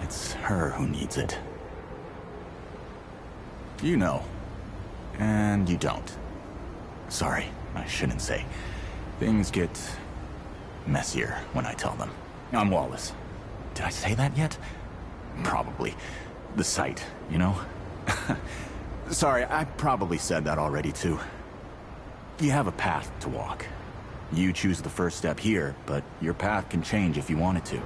It's her who needs it. You know. And you don't. Sorry, I shouldn't say. Things get messier when I tell them. I'm Wallace. Did I say that yet? Probably. The site, you know? Sorry, I probably said that already too. You have a path to walk. You choose the first step here, but your path can change if you want it to.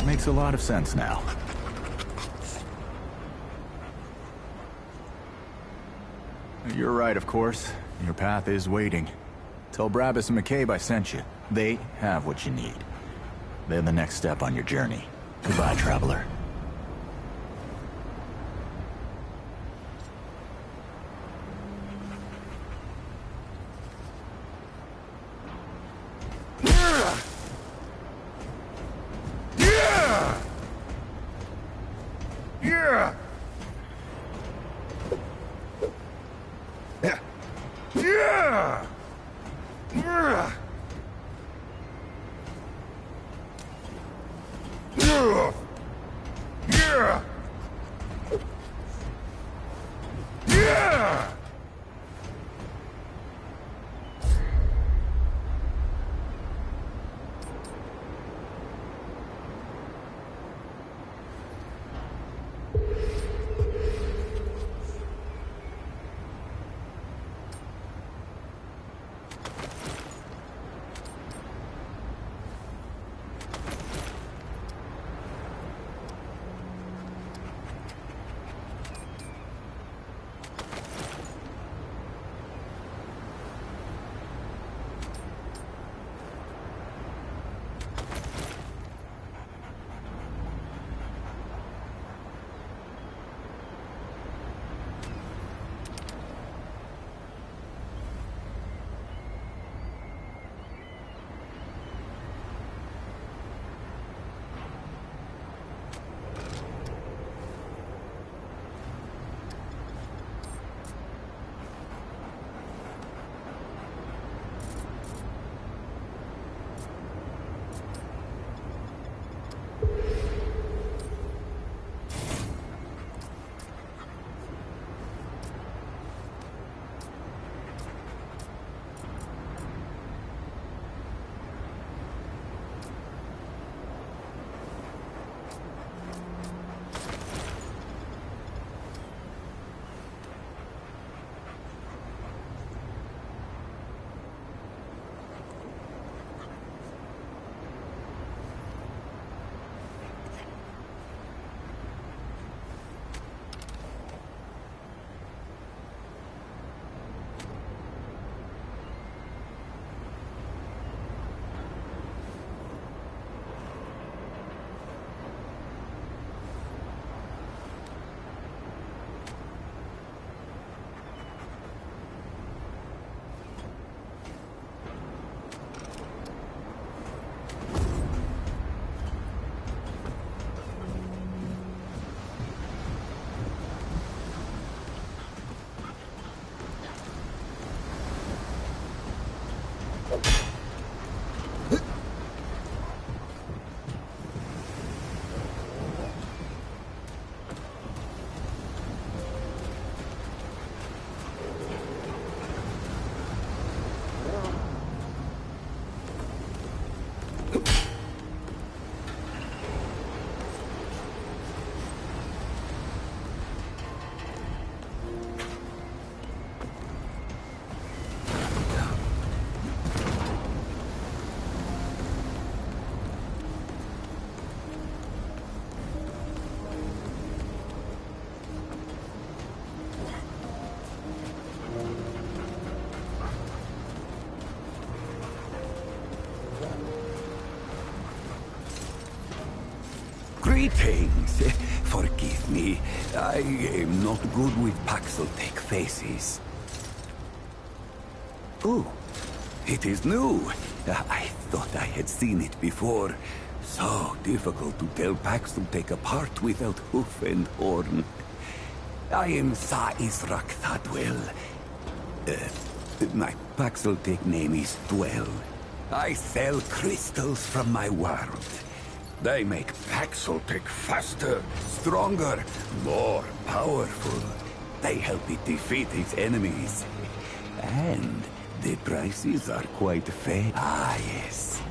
Makes a lot of sense now. You're right, of course. Your path is waiting. Tell Brabus and McCabe I sent you. They have what you need. They're the next step on your journey. Goodbye, traveler. Greetings. Forgive me. I am not good with Paxeltech faces. Oh, it is new. I thought I had seen it before. So difficult to tell Paxeltech apart without hoof and horn. I am Sa Israk Thadwell. My Paxeltech name is Dwell. I sell crystals from my world. They make Paxeltech faster, stronger, more powerful. They help it defeat its enemies. And the prices are quite fair. Ah, yes.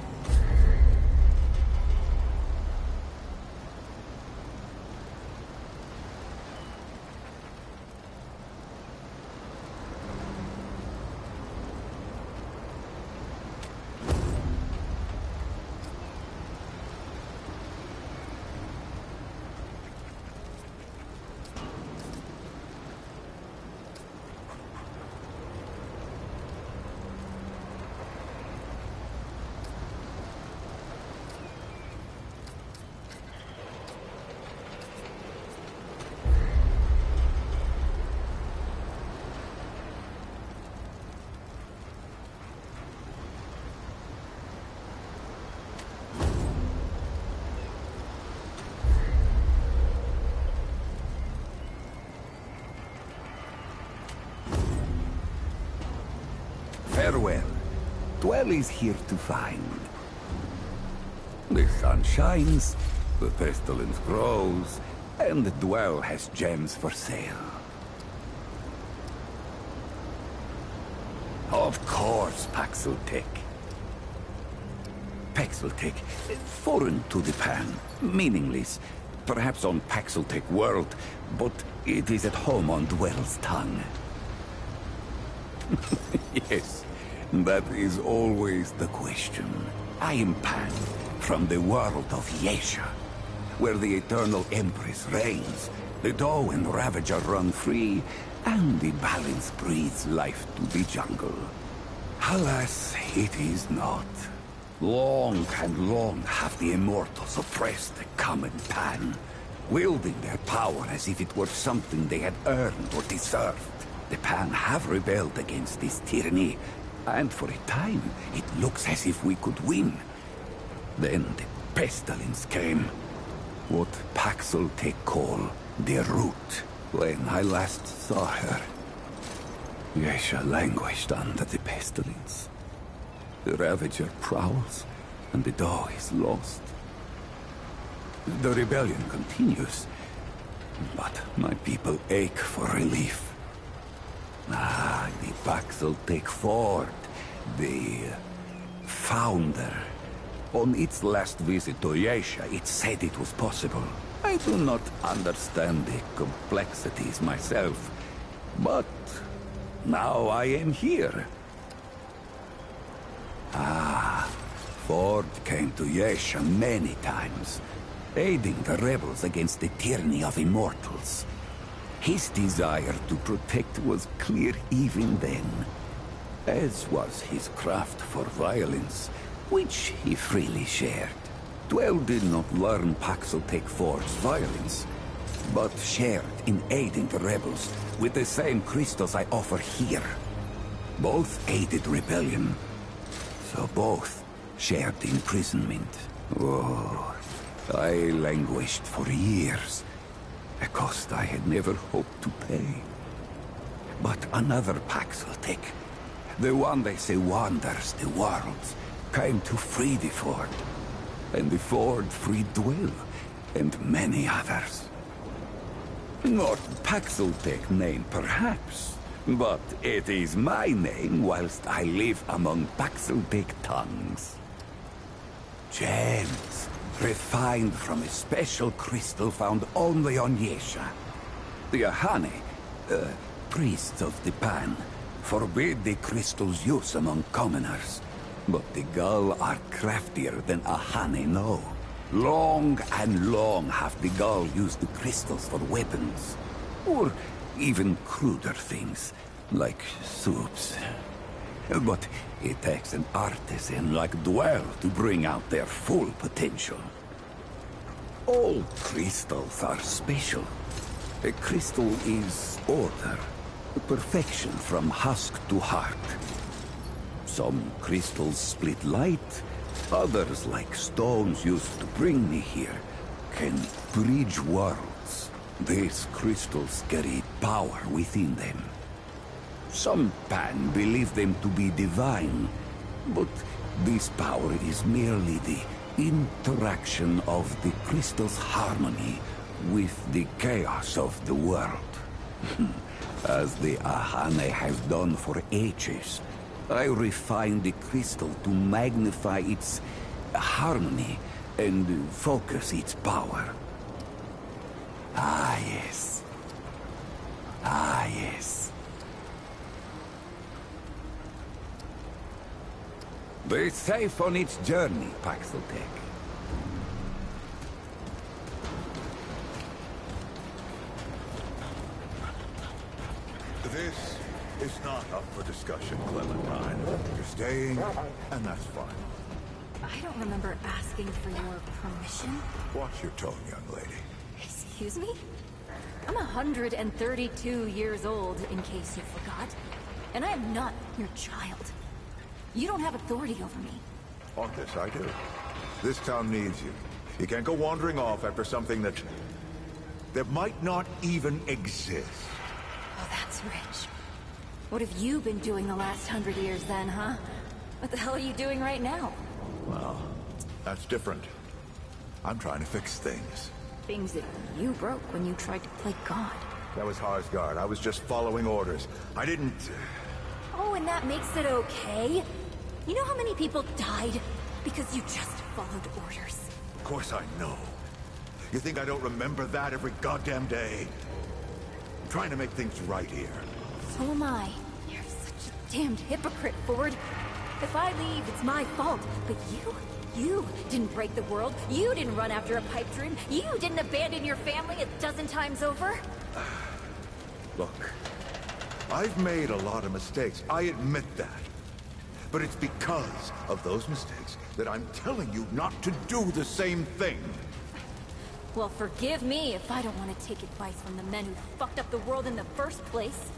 Farewell. Dwell is here to find. The sun shines, the pestilence grows, and Dwell has gems for sale. Of course, Paxeltech. Paxeltech, foreign to the Pan, meaningless. Perhaps on Paxeltech world, but it is at home on Dwell's tongue. Yes, that is always the question. I am Pan, from the world of Yesha, where the Eternal Empress reigns, the Doe and Ravager run free, and the balance breathes life to the jungle. Alas, it is not. Long and long have the Immortals oppressed the common Pan, wielding their power as if it were something they had earned or deserved. The Pan have rebelled against this tyranny, and for a time, it looks as if we could win. Then the pestilence came. What Paxeltech call the root. When I last saw her, Yesha languished under the pestilence. The Ravager prowls, and the Doe is lost. The rebellion continues, but my people ache for relief. Ah, the Paxeltech Ford, the founder. On its last visit to Yesha, it said it was possible. I do not understand the complexities myself, but now I am here. Ah, Ford came to Yesha many times, aiding the rebels against the tyranny of Immortals. His desire to protect was clear even then, as was his craft for violence, which he freely shared. Dwell did not learn Paxeltech Ford's violence, but shared in aiding the rebels with the same crystals I offer here. Both aided rebellion, so both shared imprisonment. Oh, I languished for years, a cost I had never hoped to pay. But another Paxeltech, the one they say wanders the worlds, came to free the Ford. And the Ford freed Dwell, and many others. Not Paxeltech name, perhaps, but it is my name whilst I live among Paxeltech tongues. Gems, refined from a special crystal found only on Yesha. The Ahane, priests of the Pan, forbid the crystal's use among commoners. But the Gull are craftier than Ahane know. Long and long have the Gull used the crystals for weapons. Or even cruder things, like soups. But it takes an artisan like Dwell to bring out their full potential. All crystals are special. A crystal is order, perfection from husk to heart. Some crystals split light, others, like stones used to bring me here, can bridge worlds. These crystals carry power within them. Some Pan believe them to be divine, but this power is merely the interaction of the crystal's harmony with the chaos of the world. As the Ahane has done for ages, I refine the crystal to magnify its harmony and focus its power. Ah, yes. Ah, yes. Be safe on its journey, Paxeltech. This is not up for discussion, Clementine. You're staying, and that's fine. I don't remember asking for your permission. Watch your tone, young lady. Excuse me? I'm 132 years old, in case you forgot. And I am not your child. You don't have authority over me. On this, I do. This town needs you. You can't go wandering off after something that might not even exist. Oh, that's rich. What have you been doing the last 100 years then, huh? What the hell are you doing right now? Well, that's different. I'm trying to fix things. Things that you broke when you tried to play God. That was Harsgard. I was just following orders. I didn't... Oh, and that makes it okay? You know how many people died because you just followed orders? Of course I know. You think I don't remember that every goddamn day? I'm trying to make things right here. So am I. You're such a damned hypocrite, Ford. If I leave, it's my fault. But you didn't break the world. You didn't run after a pipe dream. You didn't abandon your family a dozen times over. Look, I've made a lot of mistakes. I admit that. But it's because of those mistakes that I'm telling you not to do the same thing. Well, forgive me if I don't want to take advice from the men who fucked up the world in the first place.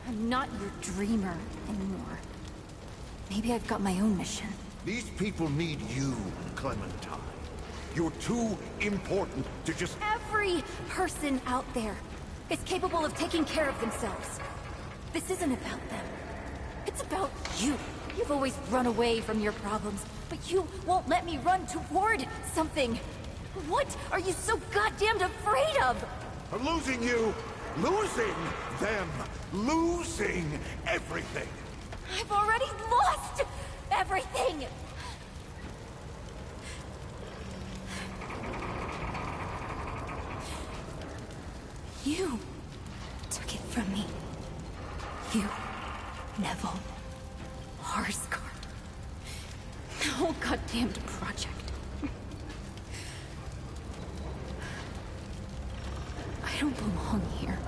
I'm not your dreamer anymore. Maybe I've got my own mission. These people need you, Clementine. You're too important to just... Every person out there is capable of taking care of themselves. This isn't about them. It's about you. You've always run away from your problems, but you won't let me run toward something. What are you so goddamned afraid of? I'm losing you, losing them, losing everything. I've already lost everything! You took it from me. You, Neville, Harsgard. The whole goddamned project. I don't belong here.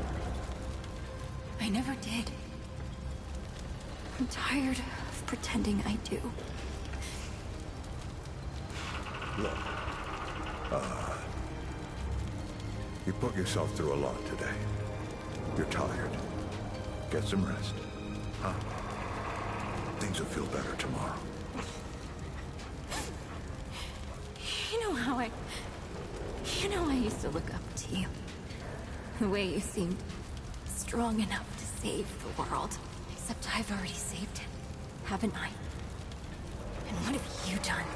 I never did. I'm tired of pretending I do. Look, you put yourself through a lot today. You're tired. Get some rest. Huh? Things will feel better tomorrow. You know I used to look up to you. The way you seemed strong enough to save the world. Except I've already saved it, haven't I? And what have you done?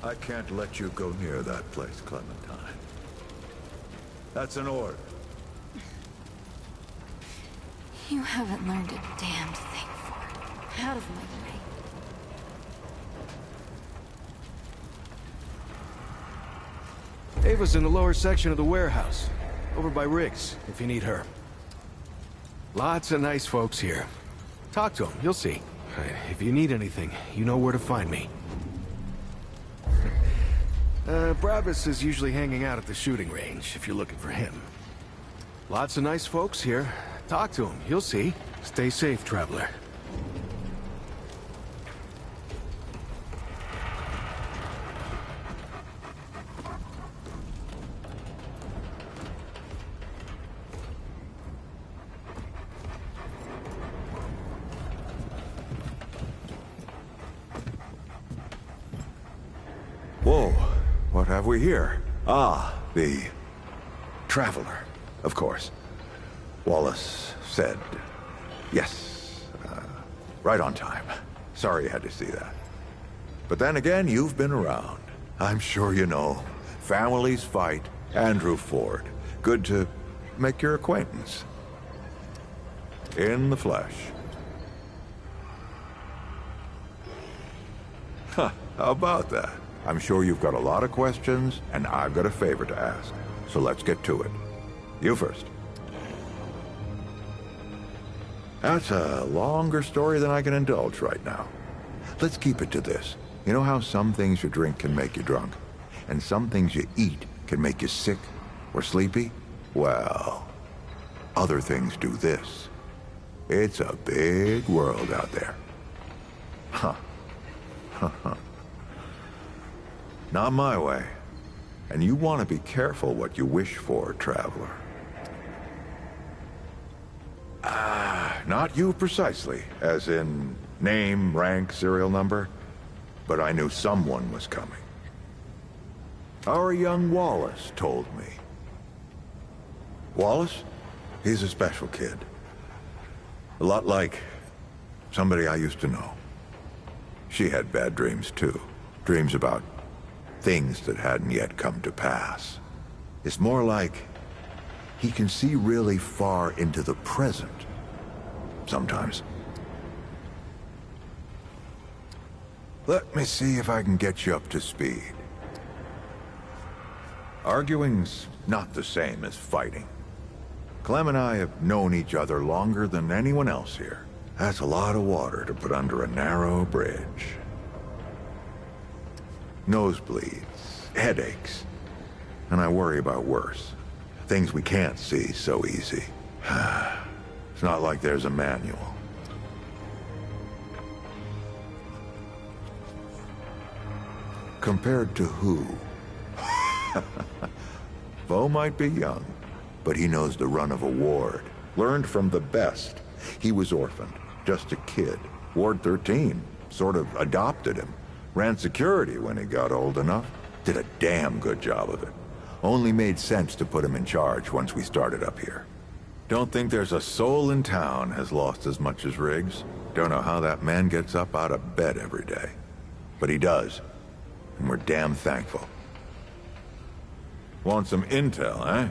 I can't let you go near that place, Clementine. That's an order. You haven't learned a damned thing, Ford. Out of my way. Ava's in the lower section of the warehouse. Over by Riggs, if you need her. Lots of nice folks here. Talk to them, you'll see. If you need anything, you know where to find me. Brabus is usually hanging out at the shooting range, if you're looking for him. Lots of nice folks here. Talk to them, you'll see. Stay safe, traveler. What have we here? Ah, the Traveler, of course. Wallace said yes. Right on time. Sorry you had to see that. But then again, you've been around. I'm sure you know. Families fight. Andrew Ford. Good to make your acquaintance. In the flesh. Huh, how about that? I'm sure you've got a lot of questions, and I've got a favor to ask. So let's get to it. You first. That's a longer story than I can indulge right now. Let's keep it to this. You know how some things you drink can make you drunk? And some things you eat can make you sick or sleepy? Well, other things do this. It's a big world out there. Huh. Not my way. And you want to be careful what you wish for, Traveler. Not you precisely, as in name, rank, serial number, but I knew someone was coming. Our young Wallace told me. Wallace? He's a special kid. A lot like somebody I used to know. She had bad dreams too. Dreams about things that hadn't yet come to pass. It's more like he can see really far into the present. Sometimes. Let me see if I can get you up to speed. Arguing's not the same as fighting. Clem and I have known each other longer than anyone else here. That's a lot of water to put under a narrow bridge. Nosebleeds, headaches, and I worry about worse. Things we can't see so easy. It's not like there's a manual. Compared to who? Bo might be young, but he knows the run of a ward. Learned from the best. He was orphaned, just a kid. Ward 13 sort of adopted him. Ran security when he got old enough. Did a damn good job of it. Only made sense to put him in charge once we started up here. Don't think there's a soul in town has lost as much as Riggs. Don't know how that man gets up out of bed every day. But he does. And we're damn thankful. Want some intel, eh?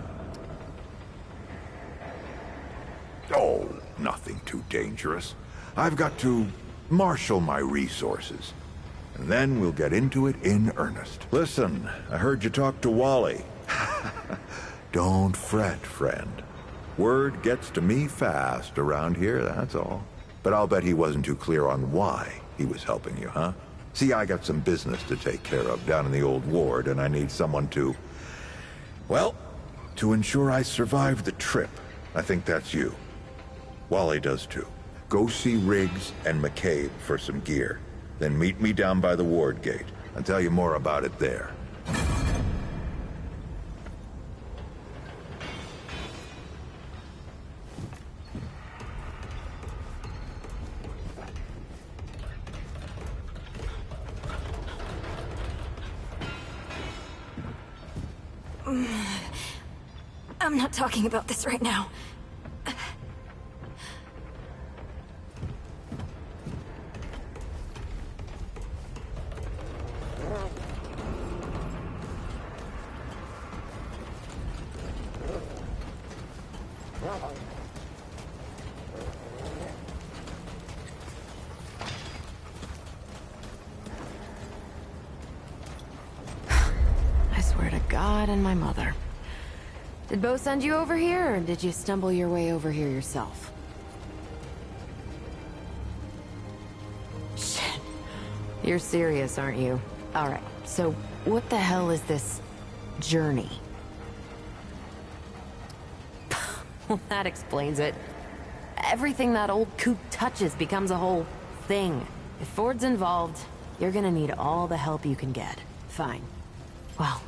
Oh, nothing too dangerous. I've got to marshal my resources. And then we'll get into it in earnest. Listen, I heard you talk to Wally. Don't fret, friend. Word gets to me fast around here, that's all. But I'll bet he wasn't too clear on why he was helping you, huh? See, I got some business to take care of down in the old ward, and I need someone to... well, to ensure I survive the trip. I think that's you. Wally does too. Go see Riggs and McCabe for some gear. Then meet me down by the ward gate. I'll tell you more about it there. I'm not talking about this right now. I swear to God and my mother. Did Bo send you over here, or did you stumble your way over here yourself? Shit. You're serious, aren't you? Alright, so what the hell is this journey? Well, that explains it. Everything that old coot touches becomes a whole thing. If Ford's involved, you're gonna need all the help you can get. Fine. Well,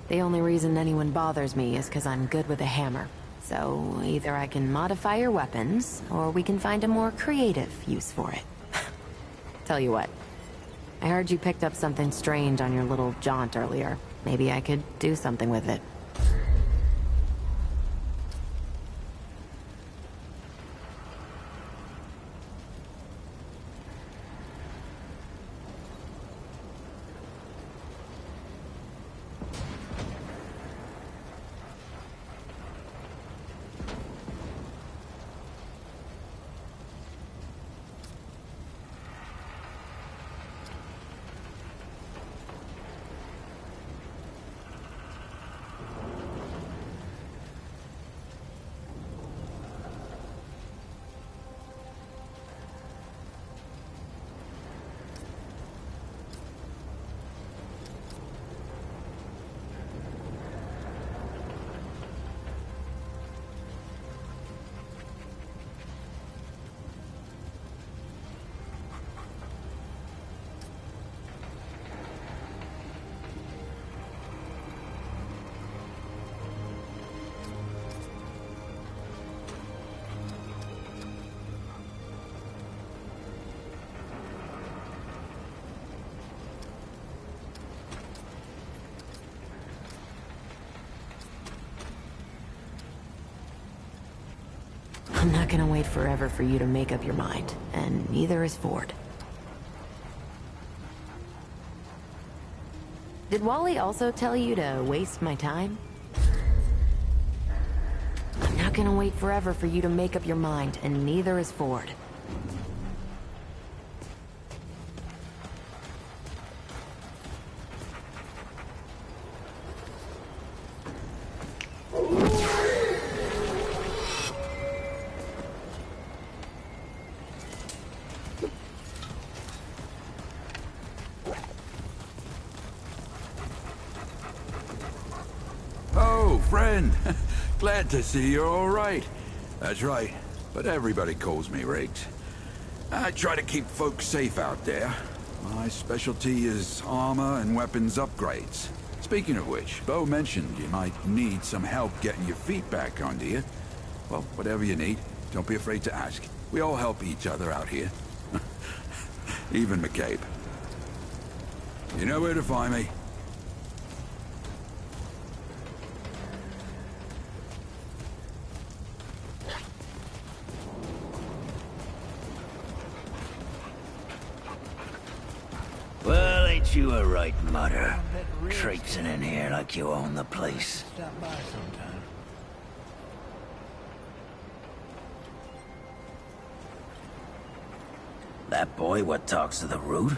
the only reason anyone bothers me is because I'm good with a hammer. So either I can modify your weapons, or we can find a more creative use for it. Tell you what, I heard you picked up something strange on your little jaunt earlier. Maybe I could do something with it. I'm not gonna wait forever for you to make up your mind, and neither is Ford. Did Wally also tell you to waste my time? I'm not gonna wait forever for you to make up your mind, and neither is Ford. Friend, glad to see you're all right. That's right, but everybody calls me Riggs. I try to keep folks safe out there. My specialty is armor and weapons upgrades. Speaking of which, Bo mentioned you might need some help getting your feet back under you. Well, whatever you need, don't be afraid to ask. We all help each other out here. Even McCabe. You know where to find me. Well, ain't you a right mutter? Traipsing in here like you own the place. Stop by sometime. That boy what talks to the root?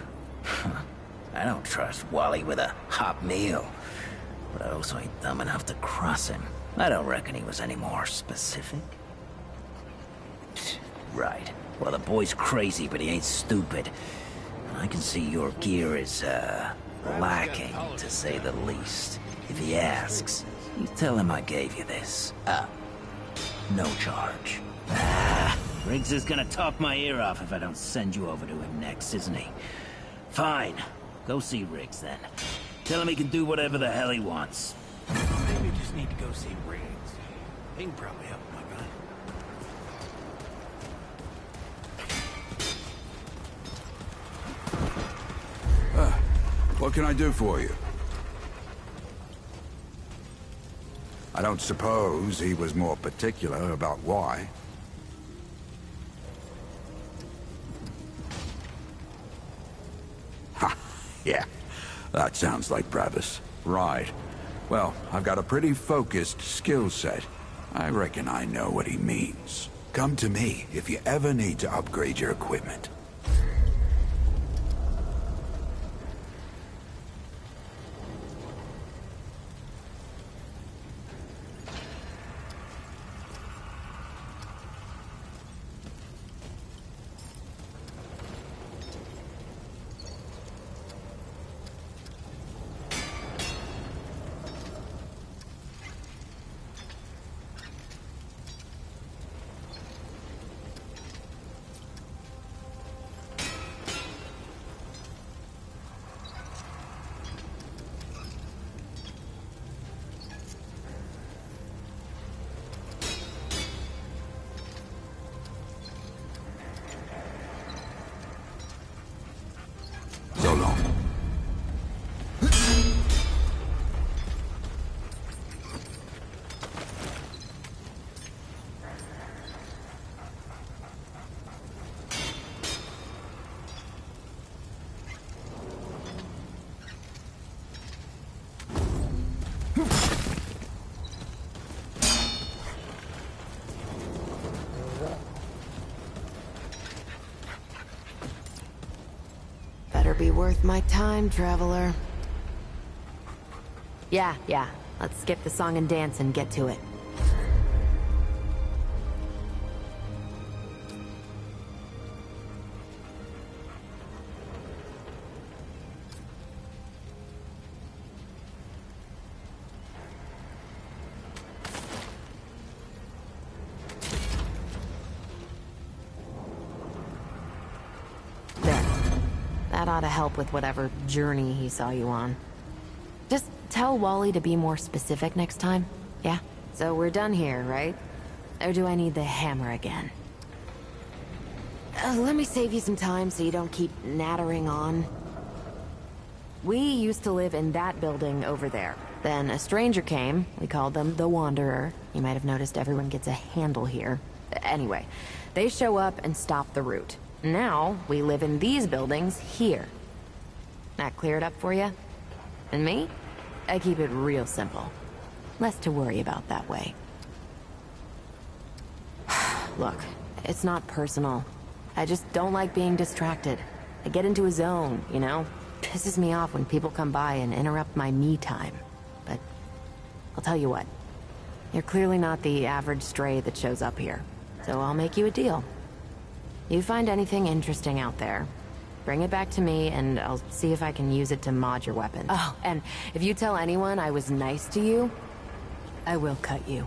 I don't trust Wally with a hot meal. But I also ain't dumb enough to cross him. I don't reckon he was any more specific. Right. Well, the boy's crazy, but he ain't stupid. I can see your gear is, lacking, to say the least. If he asks, you tell him I gave you this. No charge. Riggs is gonna talk my ear off if I don't send you over to him next, isn't he? Fine. Go see Riggs, then. Tell him he can do whatever the hell he wants. Maybe you just need to go see Riggs. He can probably help my guy. What can I do for you? I don't suppose he was more particular about why. Ha! Yeah, that sounds like Bravis. Right. Well, I've got a pretty focused skill set. I reckon I know what he means. Come to me if you ever need to upgrade your equipment. worth my time, traveler. Yeah. Let's skip the song and dance and get to it. That ought to help with whatever journey he saw you on. Just tell Wally to be more specific next time, yeah? So we're done here, right? Or do I need the hammer again? Let me save you some time so you don't keep nattering on. We used to live in that building over there. Then a stranger came. We called them the Wanderer. You might have noticed everyone gets a handle here. Anyway, they show up and stop the route. Now, we live in these buildings here. That clear it up for you? And me? I keep it real simple. Less to worry about that way. Look, it's not personal. I just don't like being distracted. I get into a zone, you know? Pisses me off when people come by and interrupt my me time. But I'll tell you what. You're clearly not the average stray that shows up here. So I'll make you a deal. You find anything interesting out there, bring it back to me and I'll see if I can use it to mod your weapon. Oh, and if you tell anyone I was nice to you, I will cut you.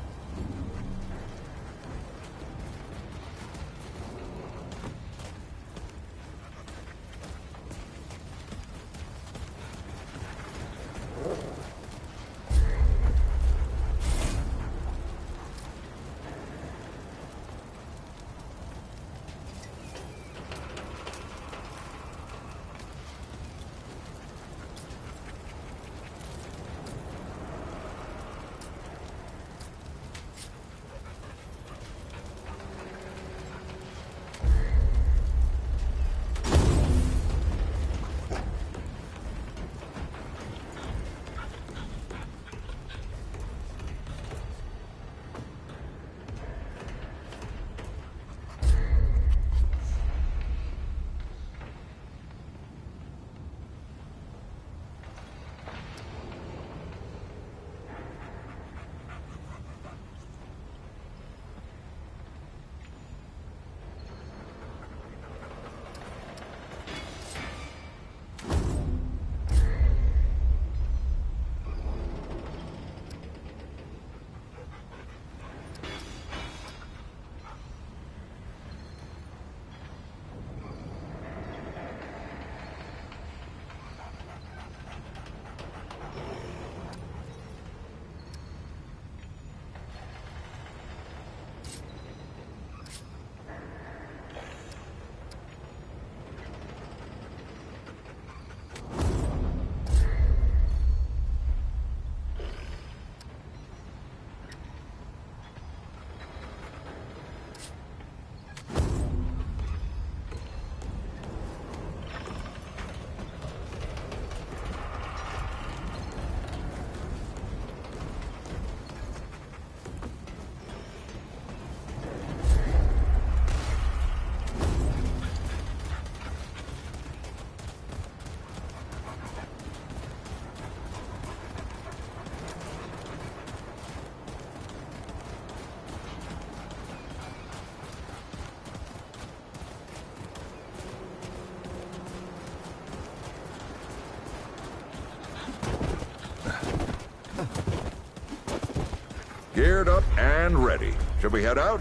Geared up and ready. Should we head out?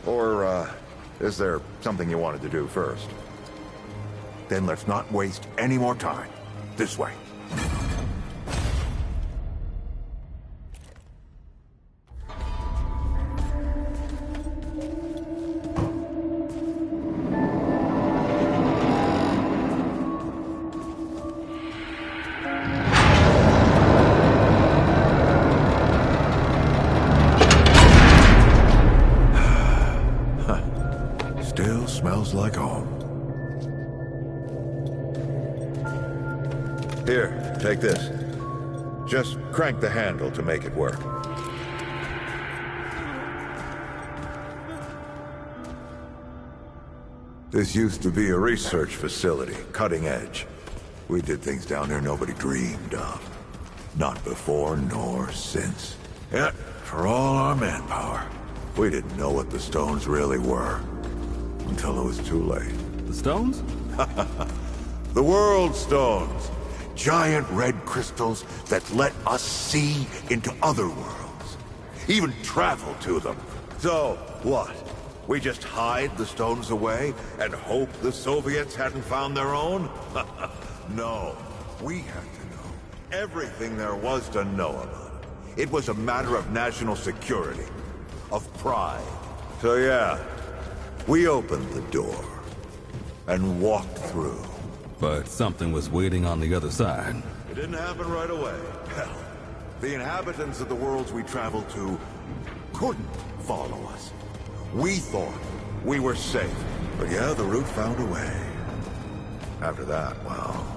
Or, is there something you wanted to do first? Then let's not waste any more time. This way. Still smells like home. Here, take this. Just crank the handle to make it work. This used to be a research facility, cutting edge. We did things down there nobody dreamed of. Not before nor since. Yet, for all our manpower, we didn't know what the stones really were. Until it was too late. The stones? The World Stones. Giant red crystals that let us see into other worlds. Even travel to them. So, what? We just hide the stones away and hope the Soviets hadn't found their own? No. We had to know everything there was to know about it. It was a matter of national security. Of pride. So yeah, we opened the door and walked through. But something was waiting on the other side. It didn't happen right away. Hell, the inhabitants of the worlds we traveled to couldn't follow us. We thought we were safe. But yeah, the route found a way. After that, well...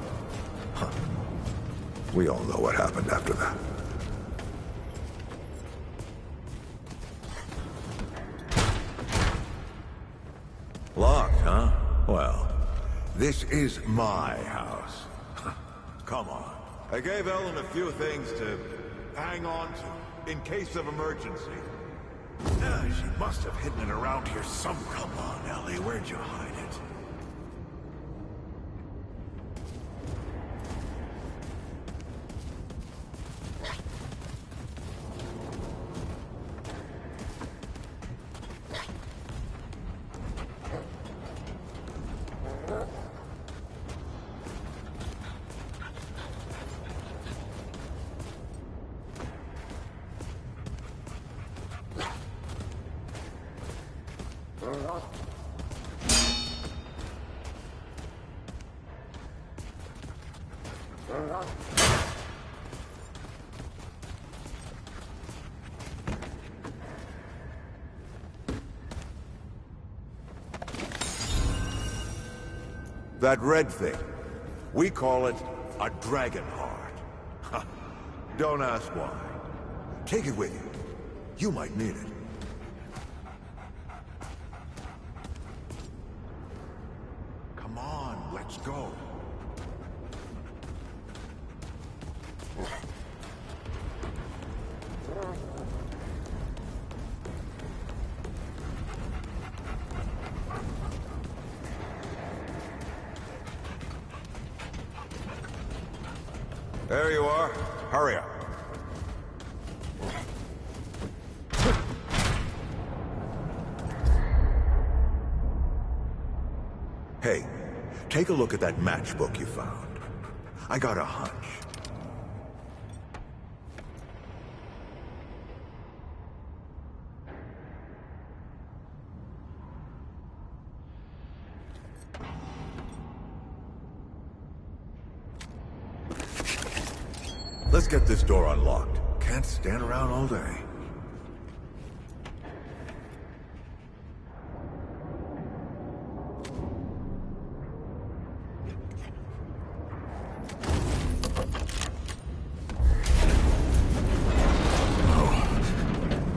We all know what happened after that. Locked, huh? Well, this is my house. Come on. I gave Ellen a few things to hang on to, in case of emergency. She must have hidden it around here somewhere. Come on, Ellie, where'd you hide it? That red thing. We call it a dragon heart. Don't ask why. Take it with you. You might need it. Come on, let's go. There you are. Hurry up. Hey, take a look at that matchbook you found. I got a hunch. Let's get this door unlocked. Can't stand around all day.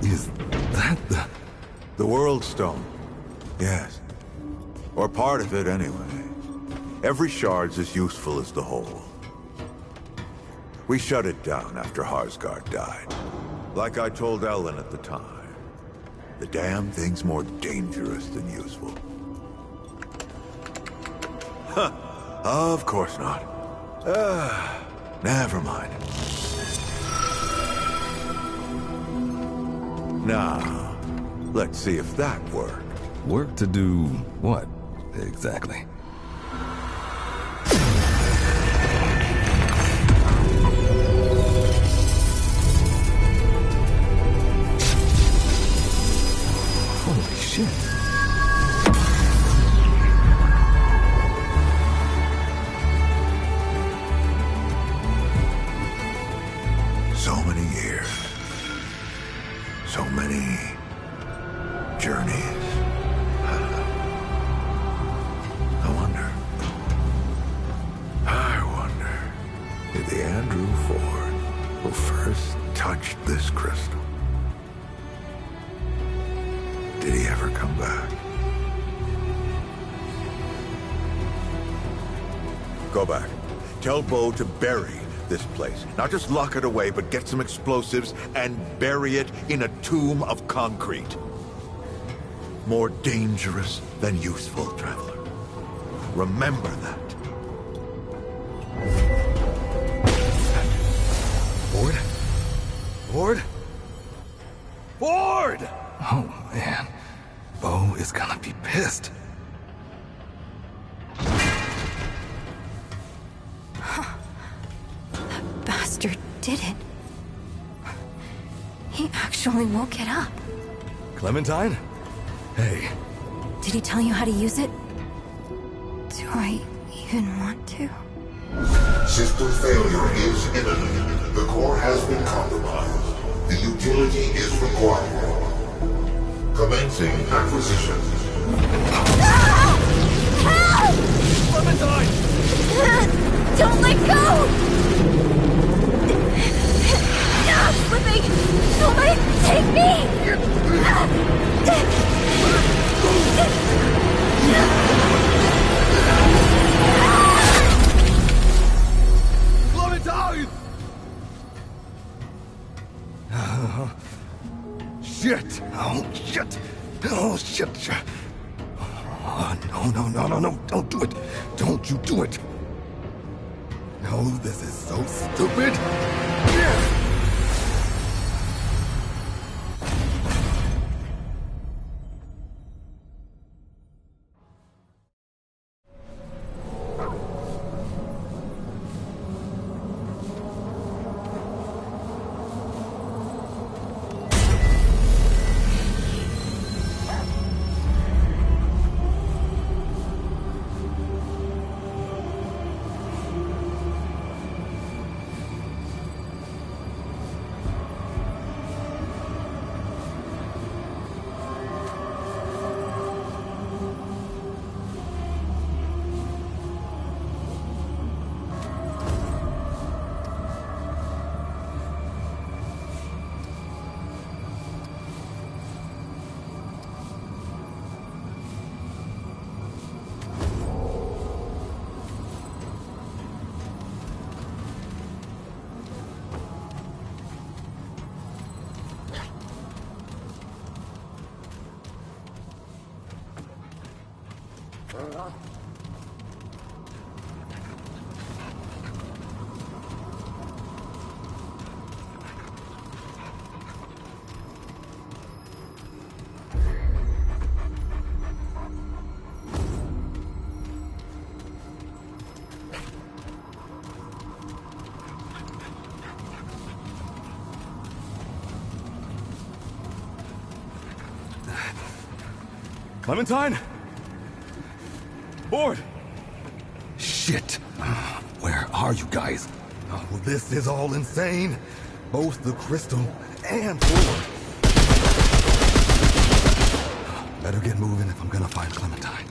Is that the World Stone? Yes. Or part of it, anyway. Every shard's as useful as the whole. We shut it down after Harsgard died. Like I told Ellen at the time. The damn thing's more dangerous than useful. Huh. Of course not. Never mind. Now, let's see if that worked. Work to do what, exactly? Holy shit. So many years. So many journeys. I wonder, did the Andrew Ford who first touched this crystal, did he ever come back? Go back. Tell Bo to bury this place. Not just lock it away, but get some explosives and bury it in a tomb of concrete. More dangerous than useful, traveler. Remember that. Ford? Ford? Ford! Oh, man. Bo is gonna be pissed. That bastard did it. He actually woke it up. Clementine? Hey. Did he tell you how to use it? Do I even want to? System failure is imminent. The core has been compromised. The utility is required. Commencing acquisition. Help! Clementine! Don't let go! I'm slipping! Somebody take me! Clementine! Shit! Oh, shit! Oh, shit! Oh, no, don't do it! Don't you do it! No, this is so stupid! Clementine? Ford! Shit. Where are you guys? Oh, this is all insane. Both the crystal and Ford. Better get moving if I'm gonna find Clementine.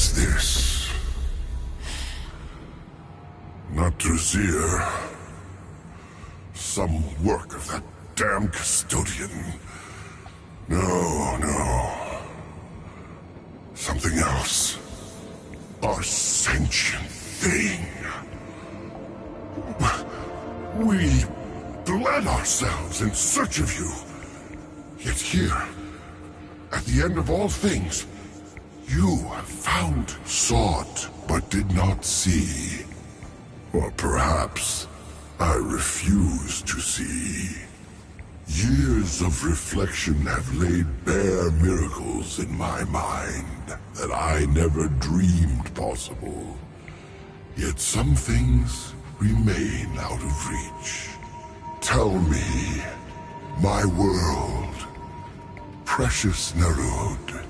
is this? Not Drasier. Some work of that damn custodian. No. Something else. A sentient thing. We bled ourselves in search of you. Yet here, at the end of all things, you have found, sought, but did not see. Or perhaps I refuse to see. Years of reflection have laid bare miracles in my mind that I never dreamed possible. Yet some things remain out of reach. Tell me, my world, precious Nerud,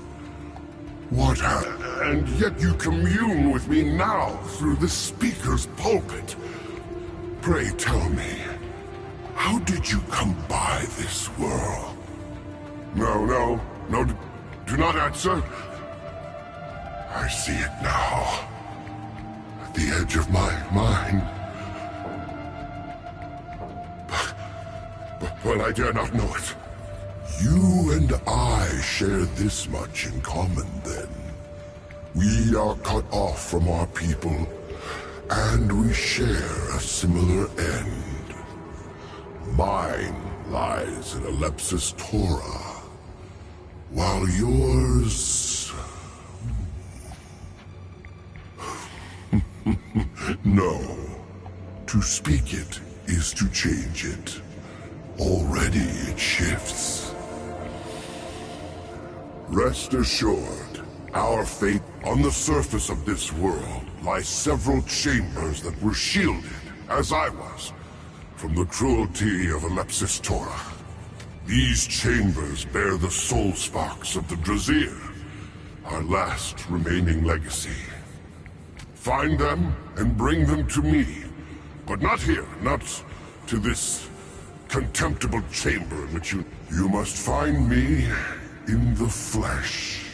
what and yet you commune with me now through the speaker's pulpit. Pray tell me, how did you come by this world? No, do not answer. I see it now, at the edge of my mind. But I dare not know it. You and I share this much in common, then. We are cut off from our people, and we share a similar end. Mine lies in Alepsis Torah, while yours... No. To speak it is to change it. Already it shifts. Rest assured, our fate on the surface of this world lies several chambers that were shielded, as I was, from the cruelty of Alepsis Torah. These chambers bear the soul sparks of the Drasier, our last remaining legacy. Find them and bring them to me, but not here, not to this contemptible chamber in which you must find me in the flesh.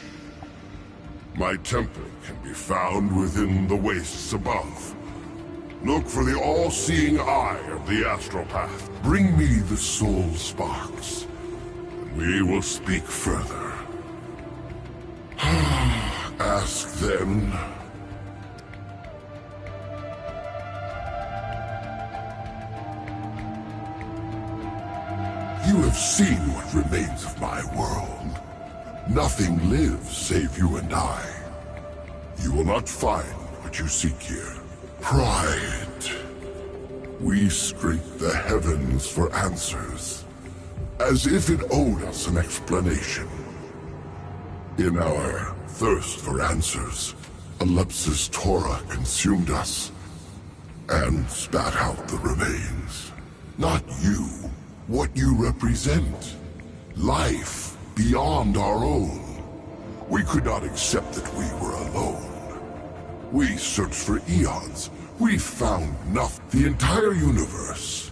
My temple can be found within the wastes above. Look for the all-seeing eye of the astral path. Bring me the soul sparks, and we will speak further. Ask then. You have seen what remains of my world. Nothing lives save you and I. You will not find what you seek here. Pride. We scrape the heavens for answers, as if it owed us an explanation. In our thirst for answers, Alepsis Torah consumed us, and spat out the remains. Not you. What you represent. Life beyond our own. We could not accept that we were alone. We searched for eons. We found nothing. The entire universe.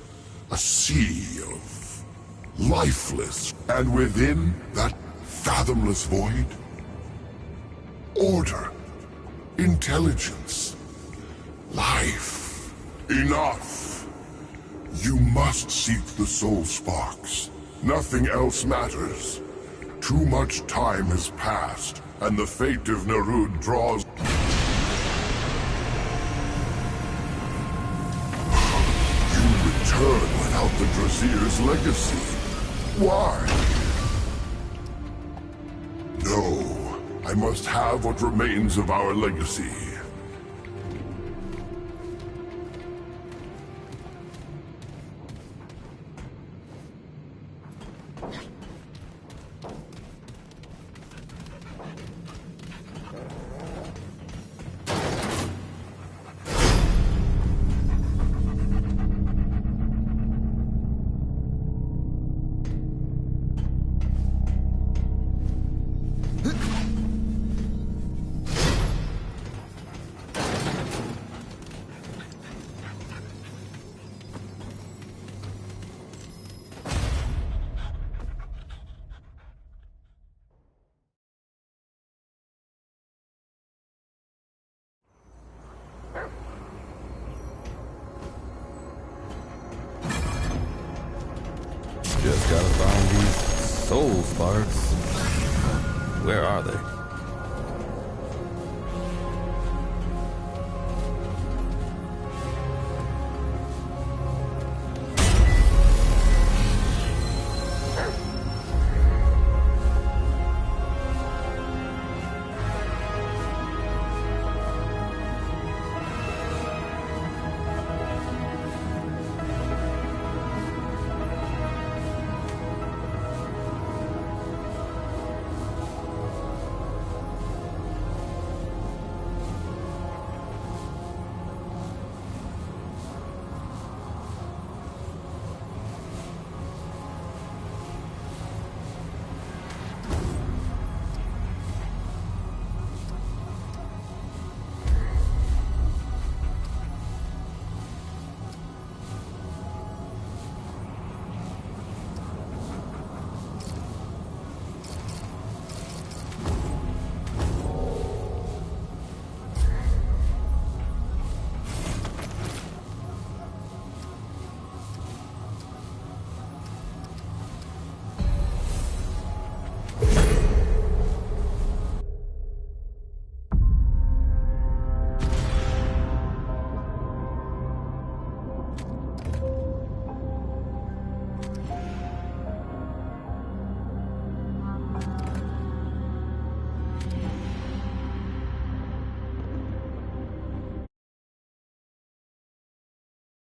A sea of lifeless. And within that fathomless void, order. Intelligence. Life. Enough. You must seek the soul sparks. Nothing else matters. Too much time has passed, and the fate of Nerud draws... You return without the Drasier's legacy. Why? No, I must have what remains of our legacy. Soul sparks. Where are they?